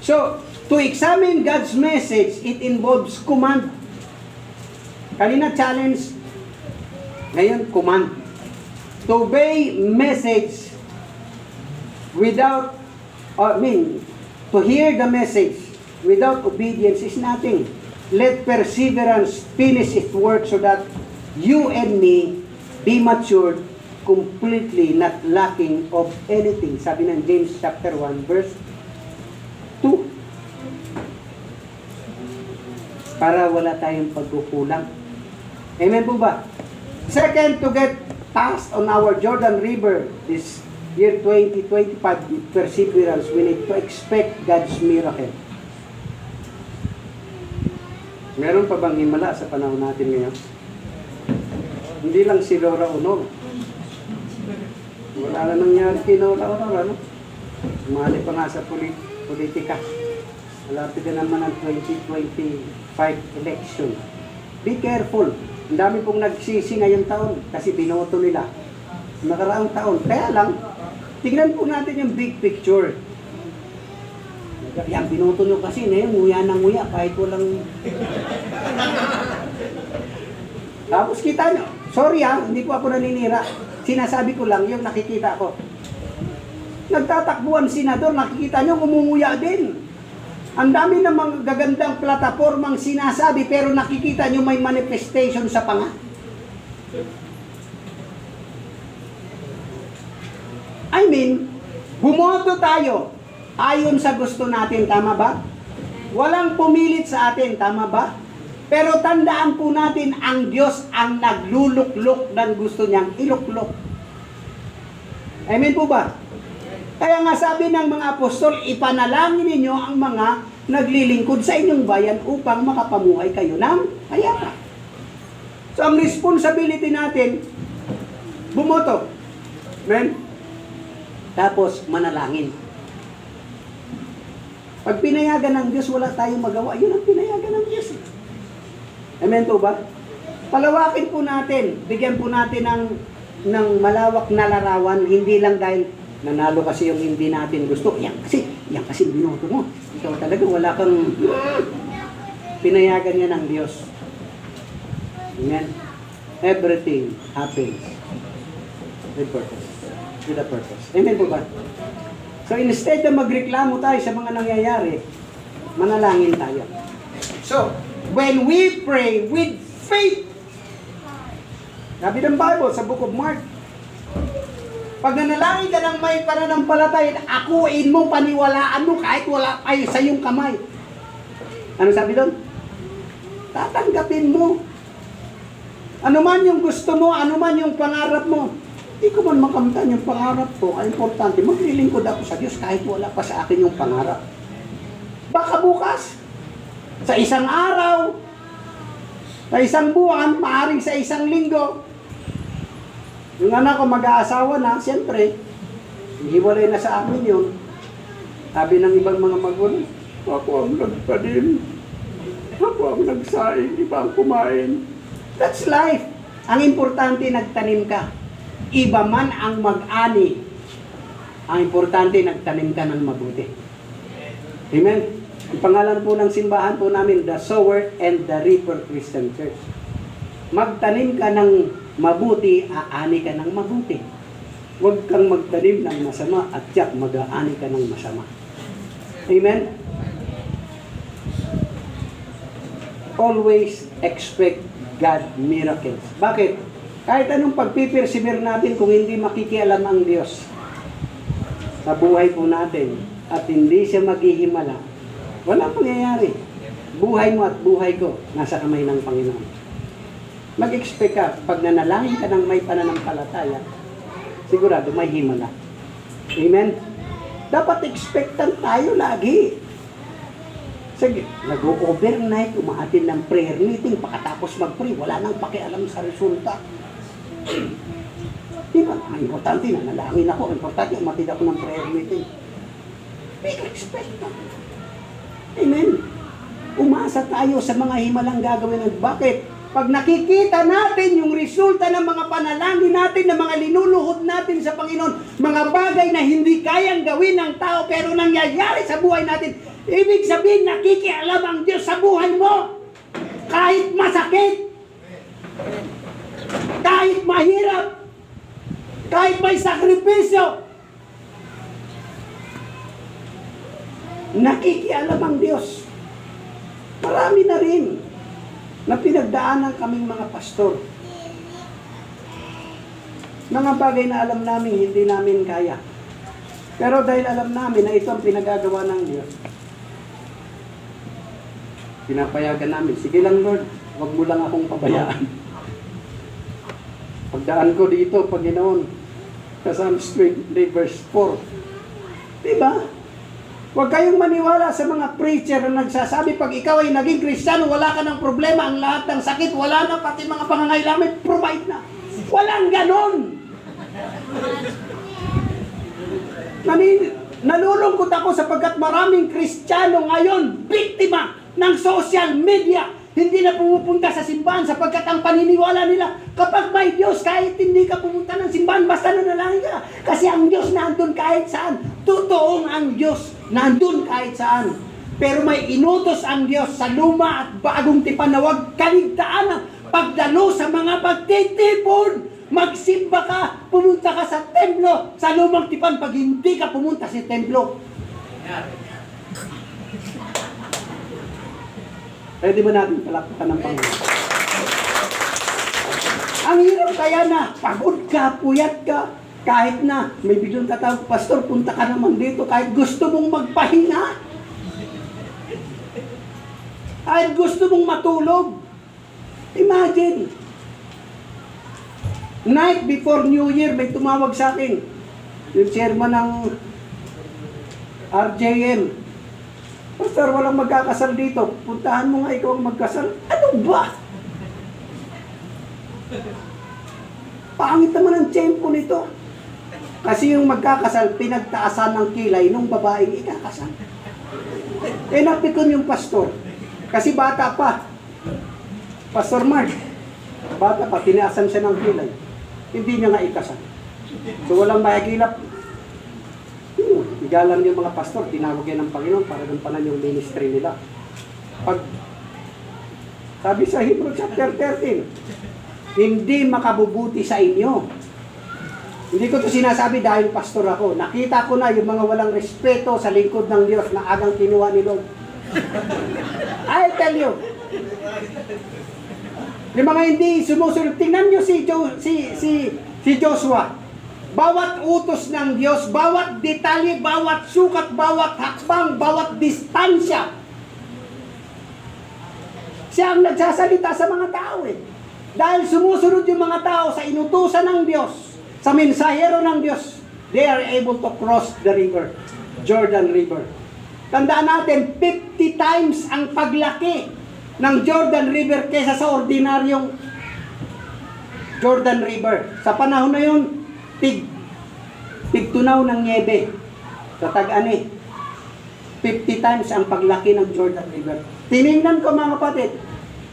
So, to examine God's message, it involves command. Kanina challenge, ngayon command. To obey message without, to hear the message without obedience is nothing. Let perseverance finish its work so that you and me be matured, completely not lacking of anything. Sabi ng James chapter 1 verse 2. Para wala tayong pagkukulang. Amen po ba? Second, to get past on our Jordan River this year 2025 with perseverance, we need to expect God's miracle. Meron pa bang himala sa panahon natin ngayon? Hindi lang si Laura Honor. Wala na nangyari kay Laura Honor, ano? Sumali pa nga sa politika. Malapit na naman ang 2025 election. Be careful. Ang dami pong nagsisi ngayong taon kasi binoto nila. Nakaraang taon. Kaya lang, tignan po natin yung big picture. Yan, binoto nyo kasi na yun, nguya ng nguya, kahit walang... Tapos kita nyo, sorry hindi ko ako naninira. Sinasabi ko lang yung nakikita ko. Nagtatakbuhan senador, nakikita nyo, umunguya din. Ang dami ng mga gagandang platapormang sinasabi, pero nakikita nyo may manifestation sa panga. I mean, bumoto tayo ayon sa gusto natin, tama ba? Walang pumilit sa atin, tama ba? Pero tandaan po natin, ang Diyos ang nagluluklok ng gusto niyang iluklok. Amen po ba? Kaya nga sabi ng mga apostol, ipanalangin ninyo ang mga naglilingkod sa inyong bayan upang makapamuhay kayo ng hayata. So ang responsibility natin, bumoto. Amen? Tapos manalangin. Pag pinayagan ng Diyos, wala tayong magawa. Yun ang pinayagan ng Diyos. Amen po ba? Palawakin po natin. Bigyan po natin ng malawak na larawan. Hindi lang dahil nanalo kasi yung hindi natin gusto. Yan kasi binoto mo. Ikaw talaga wala kang pinayagan niya ng Diyos. Amen? Everything happens with purpose. With a purpose. Amen po ba? So instead na magreklamo tayo sa mga nangyayari, manalangin tayo. So, when we pray with faith, sabi ng Bible sa Book of Mark, pag nanalangin ka ng may pananampalataya, akuin mo, paniwalaan mo, kahit wala kayo sa iyong kamay. Ano sabi doon? Tatanggapin mo. Ano man yung gusto mo, ano man yung pangarap mo, hindi ko man makamtan yung pangarap ko. Ang importante, maglilingkod ako sa Diyos kahit wala pa sa akin yung pangarap. Baka bukas, sa isang araw, sa isang buwan, maaaring sa isang linggo, yung anak ko mag-aasawa na, siyempre, hiwalay na sa amin yun. Sabi ng ibang mga magulang, ako ang nagtanim, ako ang nagsaing, iba ang kumain. That's life. Ang importante, nagtanim ka. Iba man ang mag-ani. Ang importante, nagtanim ka ng mabuti. Amen? Ang pangalan po ng simbahan po namin, The Sower and the Reaper Christian Church. Magtanim ka ng mabuti, aani ka ng mabuti. Huwag kang magtanim ng masama at tiyak mag-aani ka ng masama. Amen? Always expect God miracles. Bakit? Kahit anong pagpipersevere natin kung hindi makikialam ang Diyos sa buhay po natin at hindi siya maghihimala, wala pangyayari. Buhay mo at buhay ko nasa kamay ng Panginoon. Mag-expect ka, pag nanalangin ka ng may pananampalataya, sigurado may himala. Amen? Dapat expectant tayo lagi. Sige, nag-overnight, umaatin ng prayer meeting, pakatapos mag-pray, wala nang pakialam sa resulta. Diba? Ang importante na, nalangin ako, importante, umatid ako ng prayer meeting. Make expectant. Amen? Umasa tayo sa mga himalang gagawin. Bakit? Pag nakikita natin yung resulta ng mga panalangin natin, ng mga linuluhod natin sa Panginoon, mga bagay na hindi kayang gawin ng tao pero nangyayari sa buhay natin, ibig sabihin nakikialam ang Diyos sa buhay mo. Kahit masakit, kahit mahirap, kahit may sakripisyo, nakikialam ang Diyos. Marami na rin na pinagdaanan kaming mga pastor. Mga bagay na alam namin, hindi namin kaya. Pero dahil alam namin na ito ang pinagagawa ng Diyos, pinapayagan namin, sige lang Lord, huwag mo lang akong pabayaan. Pagdaan ko dito, Panginoon, sa Psalms 20 verse 4. Diba? Huwag kayong maniwala sa mga preacher na nagsasabi pag ikaw ay naging Kristiyano, wala ka ng problema, ang lahat ng sakit, wala na, pati mga pangangailangan, provide na. Walang ganon. Nalulungkot ako sapagkat maraming Kristiyano ngayon, biktima ng social media. Hindi na pumupunta sa simbahan sapagkat ang paniniwala nila, kapag may Diyos, kahit hindi ka pumunta ng simbahan, basta nanalangin ka. Kasi ang Diyos nandun kahit saan. Totoong ang Diyos nandun kahit saan. Pero may inutos ang Diyos sa luma at bagong tipan na huwag kaligtaan ang pagdalo sa mga pagtitipon. Magsimba ka, pumunta ka sa templo, sa lumang tipan pag hindi ka pumunta sa templo. Pwede ba natin palakpakan ng Panginoon? Ang hirap kaya na, pagod ka, puyat ka, kahit na may biglang tatawag, Pastor, punta ka naman dito, kahit gusto mong magpahinga. Kahit gusto mong matulog. Imagine, night before New Year, may tumawag sa akin, yung chairman ng RJM, Pastor, walang magkakasal dito. Puntahan mo nga ikaw ang magkasal. Ano ba? Pangit naman ang tiyempo nito. Kasi yung magkakasal, pinagtaasan ng kilay nung babaeng ikakasal. Eh, napikon yung pastor. Kasi bata pa. Pastor Mark, bata pa, tinaasan siya ng kilay. Hindi niya nga ikasal. So, walang mahagilap. Igalan yung mga pastor, tinawag yan ng Panginoon para gampanan yung ministry nila. Pag sabi sa Hebrew chapter 13, hindi makabubuti sa inyo. Hindi ko to sinasabi dahil pastor ako. Nakita ko na yung mga walang respeto sa lingkod ng Diyos na agang kinuha ni Lord. I tell you, yung mga hindi sumusunod, tingnan nyo si Joshua. Bawat utos ng Diyos, bawat detalye, bawat sukat, bawat hakbang, bawat distansya. Siya ang nagsasalita sa mga tao eh. Dahil sumusunod yung mga tao sa inutusan ng Diyos, sa mensahero ng Diyos, they are able to cross the river, Jordan River. Tandaan natin, 50 times ang paglaki ng Jordan River kaysa sa ordinaryong Jordan River. Sa panahon na yun, tigtunaw ng niebe sa Tag-ani. 50 times ang paglaki ng Jordan River. Tiningnan ko mga kapatid,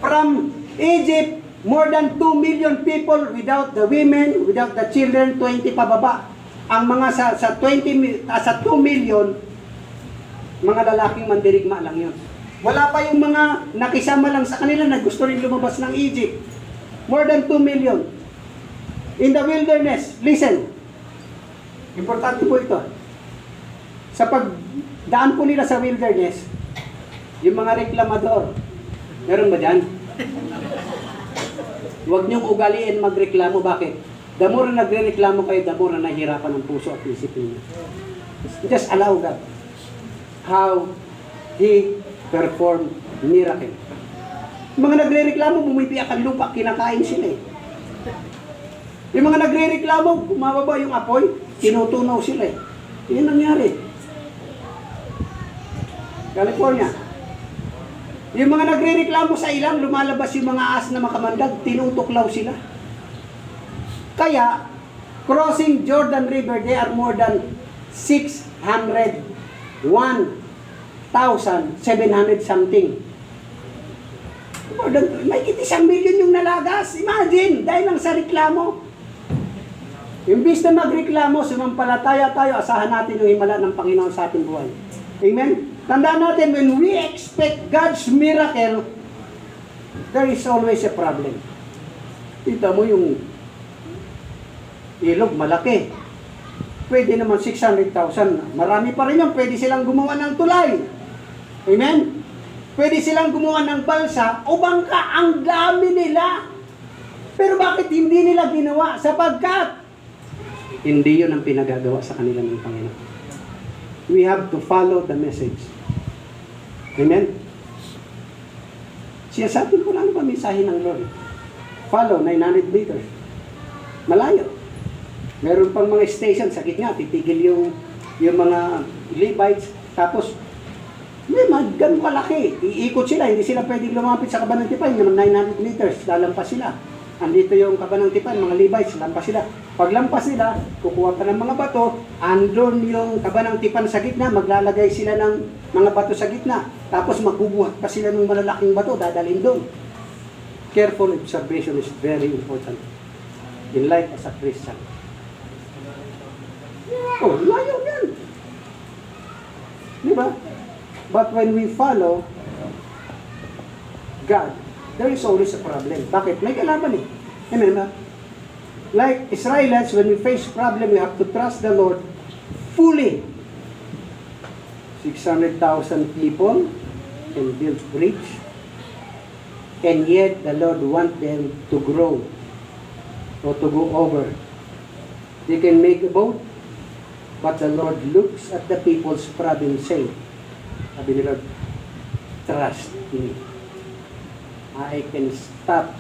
from Egypt, more than 2 million people without the women, without the children, 20 pababa. Ang mga sa 2 million, mga lalaking mandirigma lang yun. Wala pa yung mga nakisama lang sa kanila na gusto rin lumabas ng Egypt. More than 2 million. In the wilderness, listen, importante po ito. Sa pagdaan po nila sa wilderness, yung mga reklamador, meron ba dyan? Huwag niyong ugaliin magreklamo. Bakit? The more na nagre-reklamo kayo, the more na nahihirapan ang puso at isip niyo. Just allow God how He performed miracle. Yung mga nagre-reklamo, bumibiyak ang lupa, kinakain sila eh. Yung mga nagre-reklamo, bumababa yung apoy, tinutunaw sila eh. Yun nangyari. California. Yung mga nagre-reklamo sa ilang, lumalabas yung mga ahas na makamandag, tinutuklaw sila. Kaya, crossing Jordan River, there are more than 1,700 something. More than, may 1 million yung nalagas. Imagine, dahil lang sa reklamo. Imbis na magreklamo, sumampalataya tayo, asahan natin yung himala ng Panginoon sa ating buhay. Amen? Tandaan natin, when we expect God's miracle, there is always a problem. Kita mo yung ilog, malaki. Pwede naman 600,000. Marami pa rin yan. Pwede silang gumawa ng tulay. Amen? Pwede silang gumawa ng balsa o bangka. Ang dami nila. Pero bakit hindi nila ginawa? Sapagkat hindi yun ang pinagagawa sa kanila ng Panginoon. We have to follow the message. Amen? Siya sa atin ko lang ba mensahe ng Lord? Follow 900 meters. Malayo. Meron pang mga station sa gitna, titigil yung mga Levites. Tapos, may ganun kalaki. Iikot sila, hindi sila pwedeng lumapit sa Kabanang Tipan. 900 meters, lalampas sila. Andito yung Kabanang Tipan, mga Levites, lampas sila. Paglampas nila, kukuha pa ng mga bato, andun yung Kabanang Tipan sa gitna, maglalagay sila ng mga bato sa gitna. Tapos magbubuhat pa sila ng malalaking bato, dadalhin doon. Careful observation is very important in life as a Christian. Oh, layo yan. Diba? But when we follow God, there is always a problem. Bakit? May kalaban eh. Amen ba? Like Israelites, when we face problem, we have to trust the Lord fully. 600,000 people can build bridge, and yet the Lord want them to grow or to go over. They can make a boat, but the Lord looks at the people's problem and say, sabi ni Lord, trust me. I can stop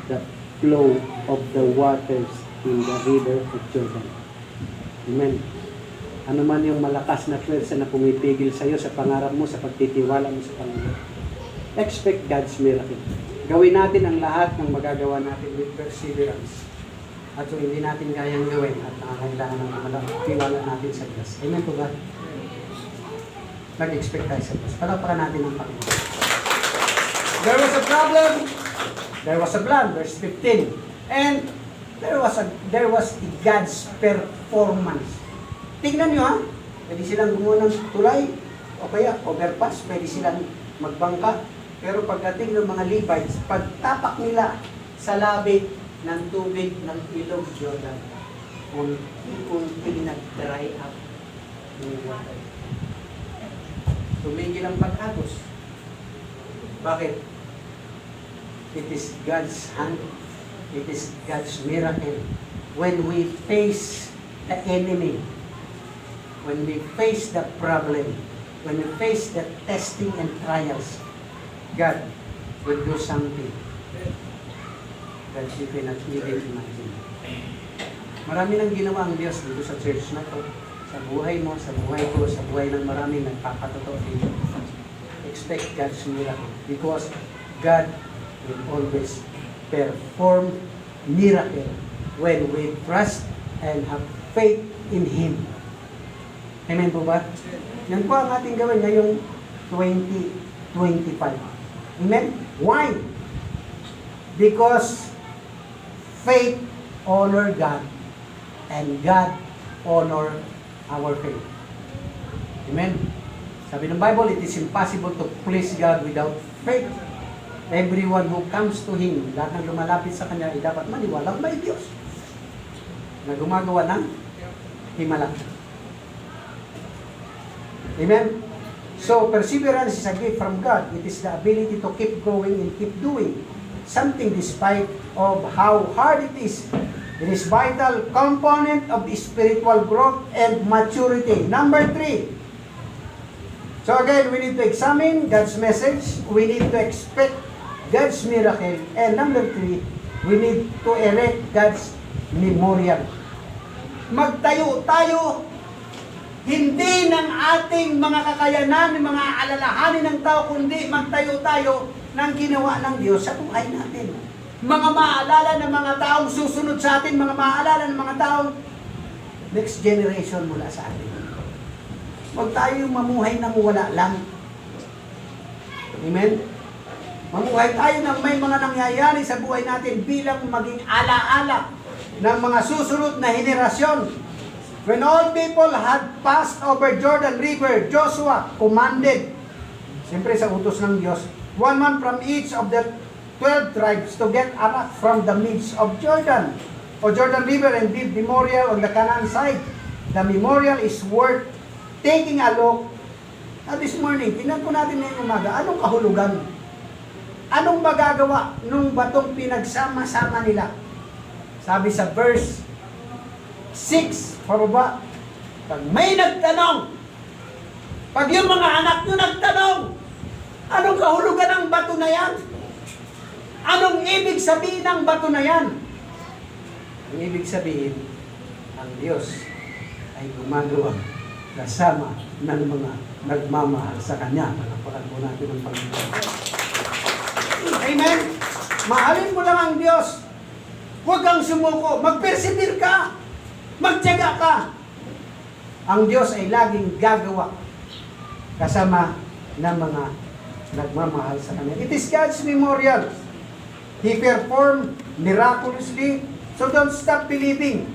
the flow of the waters in the river of Jordan. Amen. Ano man yung malakas na pwersa na pumipigil sa iyo sa pangarap mo, sa pagtitiwala mo sa Panginoon. Expect God's miracle. Gawin natin ang lahat ng magagawa natin with perseverance. At kung hindi natin kayang gawin at nakakailangan ng tiwala natin sa Diyos. Amen po ba? Mag-expect tayo sa Diyos. Palakpakan natin ang Panginoon. There was a problem. There was a plan, verse 15. And there was God's performance. Tingnan nyo ha. Pwede silang gumawa ng tulay o kaya overpass. Pwede silang magbangka. Pero pagdating ng mga Levites, pagtapak nila sa labi ng tubig ng ilog Jordan, unti-unti nag-dry up yung water. Tumigil ang pag-agos. Bakit? It is God's hand. It is God's miracle. When we face the enemy, when we face the problem, when we face the testing and trials, God will do something that you cannot even imagine. Marami nang ginawa ang Diyos dito sa church na to. Sa buhay mo, sa buhay ko, sa buhay ng maraming nagpapatotoo dito. Expect God's miracle because God will always perform miracle when we trust and have faith in Him. Amen po ba? Yan po ang ating gawin ngayong 2025. Amen? Why? Because faith honor God and God honor our faith. Amen? Sabi ng Bible, it is impossible to please God without faith. Everyone who comes to Him, lahat ng lumalapit sa Kanya, ay dapat maniwala may Diyos na gumagawa ng himala. Amen? So, perseverance is a gift from God. It is the ability to keep going and keep doing something despite of how hard it is. It is vital component of spiritual growth and maturity. Number 3. So again, we need to examine God's message. We need to expect God's miracle. And number 3, we need to erect God's memorial. Magtayo tayo, hindi ng ating mga kakayanan, ng mga alalahanin ng tao, kundi magtayo tayo ng ginawa ng Diyos sa buhay natin. Mga maalala ng mga taong susunod sa atin, mga maalala ng mga taong next generation mula sa atin. Huwag tayo mamuhay ng wala lang. Amen? Mamuhay tayo ng may mga nangyayari sa buhay natin bilang maging alaala ng mga susunod na henerasyon. When all people had passed over Jordan River, Joshua commanded, siyempre sa utos ng Diyos, 1 man from each of the 12 tribes to get a rock from the midst of Jordan, o Jordan River, and build memorial on the Canaan side. The memorial is worth taking a look. This morning, tingnan po natin ngayong umaga, anong kahulugan? Anong magagawa nung batong pinagsama-sama nila? Sabi sa verse 6, pababa, pag may nagtanong, pag yung mga anak nyo nagtanong, anong kahulugan ng bato na yan? Anong ibig sabihin ng bato na yan? Ang ibig sabihin, ang Diyos ay gumagawa kasama ng mga nagmamahal sa Kanya. Palapakan po natin ang Panginoon. Amen? Mahalin mo lang ang Diyos. Huwag kang sumuko. Mag-persevere ka. Magtiyaga ka. Ang Diyos ay laging gagawa kasama ng mga nagmamahal sa Kanya. It is God's memorial. He performed miraculously. So don't stop believing.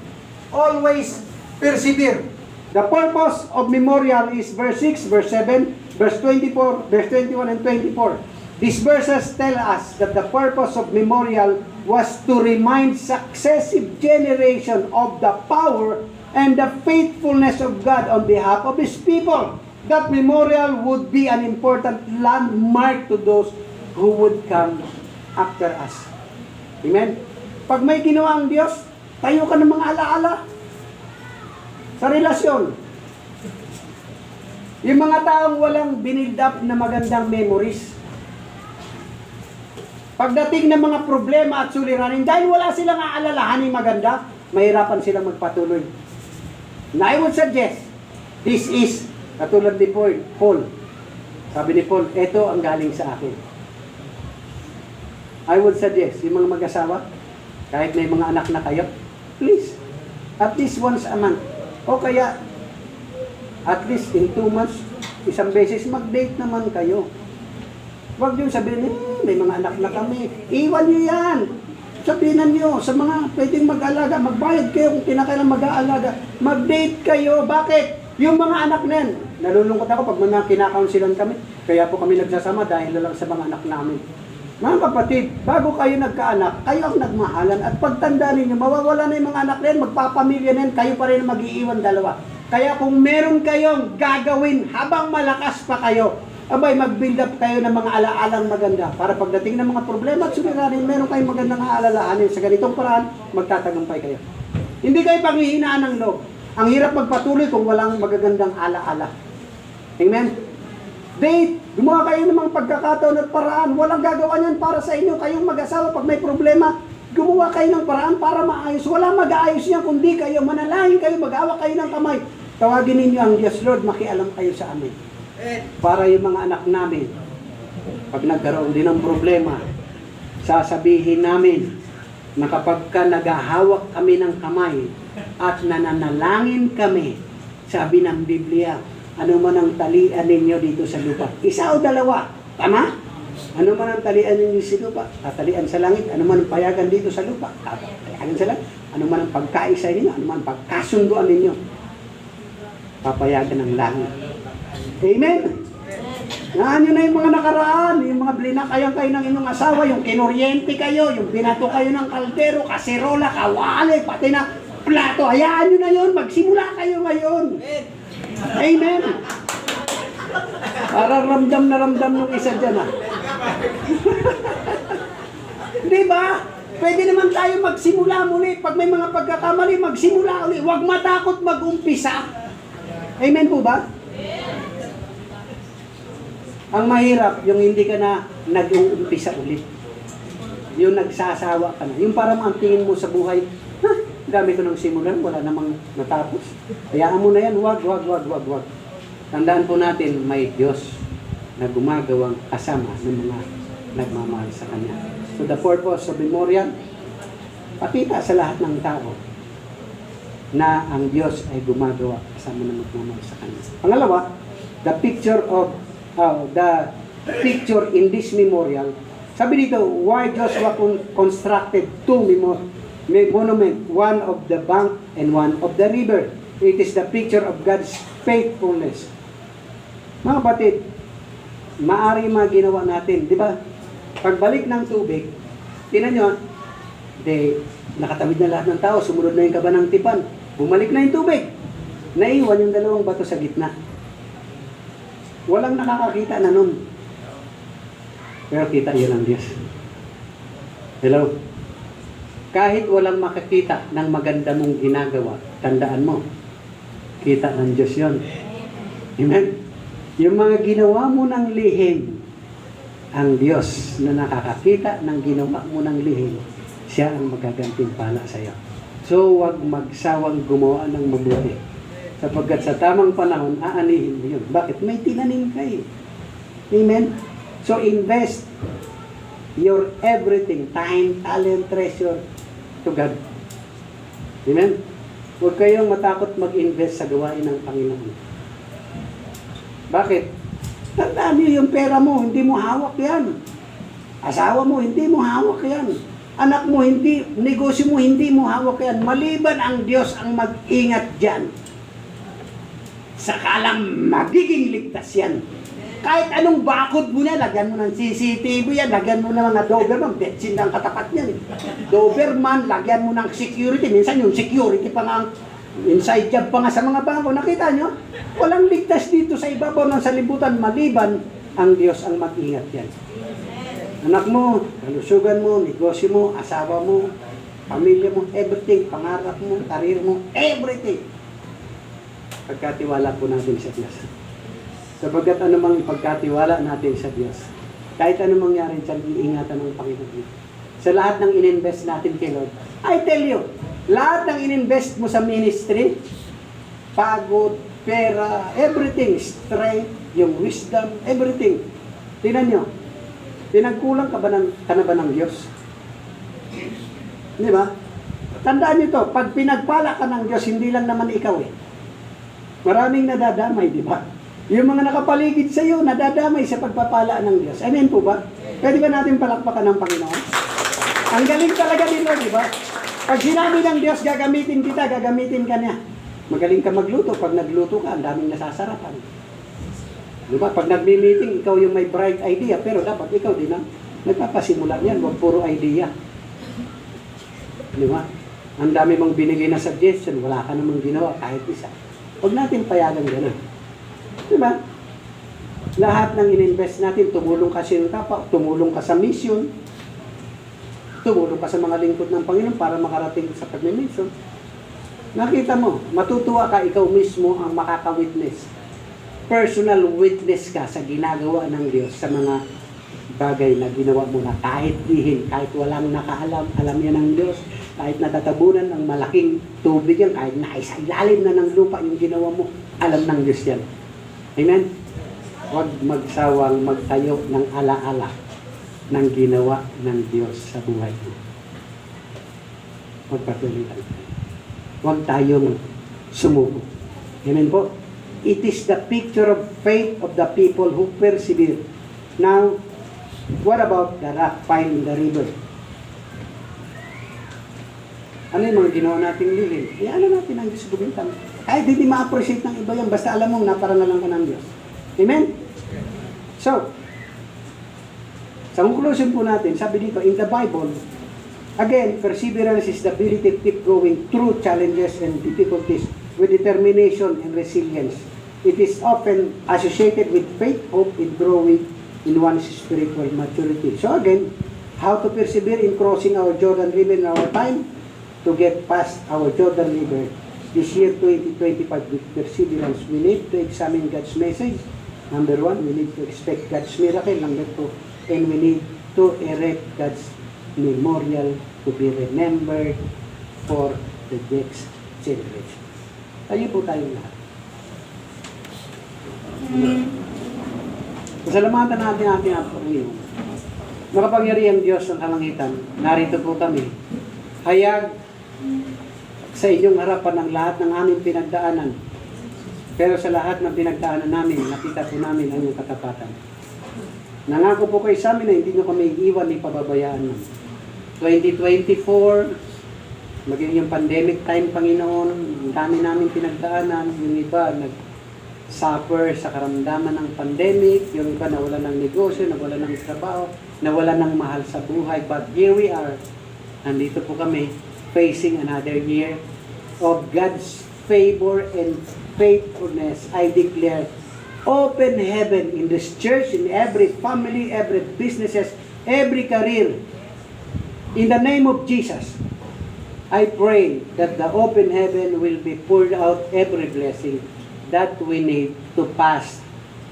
Always persevere. The purpose of memorial is verse 6, verse 7, verse 24, verse 21, and 24. These verses tell us that the purpose of memorial was to remind successive generation of the power and the faithfulness of God on behalf of His people. That memorial would be an important landmark to those who would come after us. Amen? Pag may ginawa ang Diyos, tayo ka ng mga alaala sa relasyon. Yung mga taong walang binild up na magandang memories. Pagdating ng mga problema at suliranin, dahil wala silang aalalahanin maganda, mahirapan silang magpatuloy. Na I would suggest, this is, katulad ni Paul. Sabi ni Paul, ito ang galing sa akin. I would suggest, yung mga mag-asawa, kahit may mga anak na kayo, please, at least once a month. O kaya, at least in 2 months, isang beses, mag-date naman kayo. Huwag yung sabihin, may mga anak na kami. Iwan nyo yan. Sabihin nyo, sa mga pwedeng mag-alaga, magbayad kayo kung kinakailang mag-aalaga. Mag-date kayo. Bakit? Yung mga anak na yan, nalulungkot ako pag mga kinakaunsilan kami. Kaya po kami nagsasama dahil lang sa mga anak namin. Mga kapatid, bago kayo nagkaanak, kayo ang nagmahalan. At pagtanda ninyo, mawawala na yung mga anak na yan, magpapamilya na yan, kayo pa rin mag-iiwan dalawa. Kaya kung meron kayong gagawin habang malakas pa kayo, abay, mag-build up kayo ng mga alaalang maganda. Para pagdating ng mga problema at suliranin, meron kayong magandang aalalahanin. Sa ganitong paraan, magtatagumpay kayo. Hindi kayo panghihinaan ng loob. Ang hirap magpatuloy kung walang magagandang alaala. Amen? Date, gumawa kayo ng mga pagkakataon at paraan. Walang gagawa niyan para sa inyo. Kayong mag-asawa, pag may problema, gumawa kayo ng paraan para maayos. Walang mag-aayos niyan kundi kayo. Manalangin kayo, mag-awa kayo ng kamay. Tawagin ninyo ang Diyos, Lord, makialam kayo sa amin. Para yung mga anak namin, pag nagkaroon din ng problema, sasabihin namin na kapag ka naghahawak kami ng kamay at nananalangin kami, sabi ng Biblia, ano man ang talian ninyo dito sa lupa? Isa o dalawa? Tama? Ano man ang talian ninyo sa lupa? Tatalian sa langit. Ano man ang payagan dito sa lupa? Payagan sa langit. Ano man ang pagkaisa ninyo? Ano man ang pagkasunduan ninyo? Papayagan ng langit. Amen? Naan nyo na yung mga nakaraan, yung mga blinakayan kayo ng inyong asawa, yung kinuryente kayo, yung binato kayo ng kaldero, kaserola, kawali, pati na plato. Hayaan nyo na yun. Magsimula kayo ngayon. Amen. Parang ramdam na ramdam ng isa dyan, ha? Di ba? Pwede naman tayo magsimula muli. Pag may mga pagkakamali, magsimula uli. Huwag matakot mag-umpisa. Amen po ba? Ang mahirap, yung hindi ka na nag-uumpisa ulit. Yung nagsasawa ka na. Yung parang ang tingin mo sa buhay, dami ko ng simulan, wala namang natapos. Hayaan mo na yan, wag. Tandaan po natin, may Diyos na gumagawang kasama ng mga nagmamahal sa Kanya. So the purpose of memorial, pakita sa lahat ng tao na ang Diyos ay gumagawa kasama ng nagmamahal sa Kanya. Pangalawa, the picture in this memorial, sabi dito, why Joshua constructed two monument, one of the bank and one of the river. It is the picture of God's faithfulness. Mga kapatid, maaari maginawa natin, di ba? Pagbalik ng tubig, tinan nyo, nakatawid na lahat ng tao, sumunod na yung kaba ng tipan, bumalik na yung tubig, naiwan yung dalawang bato sa gitna. Walang nakakakita na nun. Pero kita yun ang Diyos. Hello? Kahit walang makakita ng maganda mong ginagawa, tandaan mo, kita ng Diyos yun. Amen? Yung mga ginawa mo ng lihim, ang Diyos na nakakakita ng ginawa mo ng lihim, siya ang magagantimpala sa iyo. So, huwag magsawang gumawa ng mabuti. Sapagkat sa tamang panahon, aanihin mo yun. Bakit? May tinanim ka eh. Amen? So, invest your everything, time, talent, treasure to God. Amen? Huwag kayong matakot mag-invest sa gawain ng Panginoon. Bakit? Tandaan niyo yung pera mo, hindi mo hawak yan. Asawa mo, hindi mo hawak yan. Anak mo, hindi, negosyo mo, hindi mo hawak yan. Maliban ang Diyos ang mag-ingat dyan. Sakalang magiging ligtas yan. Kahit anong bakod mo na, lagyan mo ng CCTV yan, lagyan mo ng mga Doberman, betsin ang katapat niyan. Doberman, lagyan mo ng security. Minsan yung security pa nga, inside job pa nga sa mga bangko. Nakita nyo? Walang ligtas dito sa ibabaw ng salibutan, maliban ang Diyos ang mag-ingat yan. Anak mo, kalusugan mo, negosyo mo, asawa mo, pamilya mo, everything, pangarap mo, karir mo, everything. Pagkatiwala po natin sa Diyos. Sapagkat anumang pagkatiwala natin sa Diyos, kahit anong mangyari dyan, iingatan ng Panginoon. Sa lahat ng ininvest natin kay Lord, I tell you, lahat ng ininvest mo sa ministry, pagod, pera, everything, strength, yung wisdom, everything. Tingnan nyo, pinagkulang ka na ba ng Diyos? Di ba? Tandaan nyo to, pag pinagpala ka ng Diyos, hindi lang naman ikaw eh. Maraming nadadamay, di ba? Yung mga nakapaligid sa iyo, nadadamay sa pagpapala ng Diyos. Amen po ba? Pwede ba natin palakpakan ng Panginoon? Ang galing talaga nito, di ba? Pag sinabi ng Diyos, gagamitin kita, gagamitin ka niya. Magaling ka magluto. Pag nagluto ka, ang daming nasasarapan. Di ba? Pag nagmi-meeting, ikaw yung may bright idea, pero dapat ikaw din ang nagpapasimula yan. Huwag puro idea. Di ba? Ang dami mong binigay na suggestion, wala ka namang ginawa kahit isa. Huwag natin payagan gano'n. Diba? Lahat ng ininvest natin, tumulong ka sa tapa, tumulong ka sa mission, tumulong ka sa mga lingkod ng Panginoon para makarating sa pag-mission. Nakita mo, matutuwa ka, ikaw mismo ang makaka-witness. Personal witness ka sa ginagawa ng Diyos sa mga bagay na ginawa mo na kahit dihin, kahit walang nakaalam, alam yan ng Diyos. Kahit natatabunan ng malaking tubig yan, kahit naisailalim na ng lupa yung ginawa mo, alam ng Diyos yan. Amen? Huwag magsawang magtayo ng alaala ng ginawa ng Diyos sa buhay mo. Magpatuloy tayo. Huwag tayong sumuko. Amen po? It is the picture of faith of the people who persevere. Now, what about the rock pile in the river? Ano yung mga ginawa nating lihim? Ano natin ang Diyos gumintan? Kahit hindi ma-appreciate ng iba yan, basta alam mong naparangalan ka ng Diyos. Amen? So, sa conclusion po natin, sabi dito, in the Bible, again, perseverance is the ability to keep going through challenges and difficulties with determination and resilience. It is often associated with faith, hope, and growing in one's spiritual maturity. So again, how to persevere in crossing our Jordan River in our time to get past our Jordan River this year 2025 with perseverance. We need to examine God's message. Number one, we need to expect God's miracle. Number two, and we need to erect God's memorial to be remembered for the next generation. Tayo po tayong lahat. Pasalamatan natin ating Panginoon. Makapangyarihang Diyos ng kalangitan, narito po kami. Hayag sa inyong harapan ang lahat ng aming pinagdaanan. Pero sa lahat ng pinagdaanan namin, nakita po namin ang iyong katapatan. Nangako po kayo sa amin na hindi nyo kami iiwan ni pababayaan. 2024, maging yung pandemic time, Panginoon, ang dami namin pinagdaanan. Yung iba nag-suffer sa karamdaman ng pandemic, yung iba nawala ng negosyo, nawala ng trabaho, nawala ng mahal sa buhay. But here we are, nandito po kami, facing another year of God's favor and faithfulness. I declare open heaven in this church, in every family, every businesses, every career. In the name of Jesus, I pray that the open heaven will be poured out every blessing that we need to pass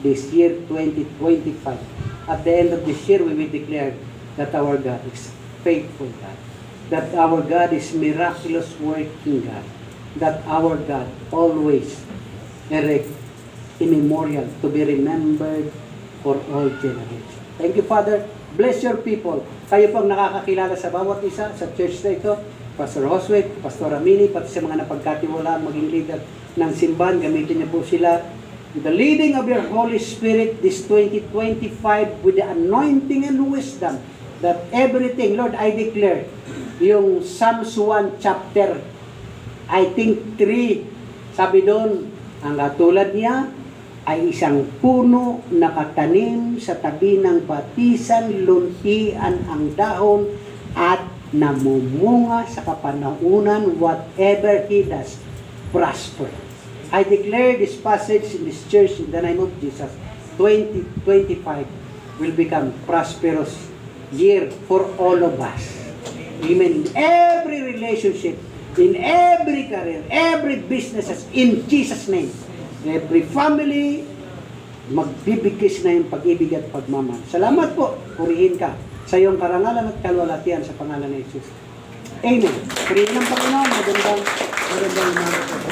this year 2025. At the end of this year, we will declare that our God is faithful God, that our God is miraculous working God, that our God always erect a memorial to be remembered for all generations. Thank you, Father. Bless your people. Kayo pang nakakakilala sa bawat isa sa church na ito. Pastor Josue, Pastor Amini, pati sa mga napagkatiwalaan maging leader ng simbahan, gamitin niyo po sila with the leading of your Holy Spirit this 2025 with the anointing and wisdom that everything, Lord, I declare, yung Psalms 1 chapter, I think 3, sabi doon, ang katulad niya ay isang puno na katanim sa tabi ng batisan, luntian ang dahon at namumunga sa kapanahunan, whatever he does, prosper. I declare this passage in this church in the name of Jesus. 2025 will become prosperous year for all of us. Amen. In every relationship, in every career, every businesses, in Jesus' name. Every family, magbibigkis na yung pag-ibig at pagmamahal. Salamat po, purihin ka sa iyong karangalan at kalwalatian sa pangalan ni Jesus. Amen. Purihin ng Panginoon, magandang umaga po.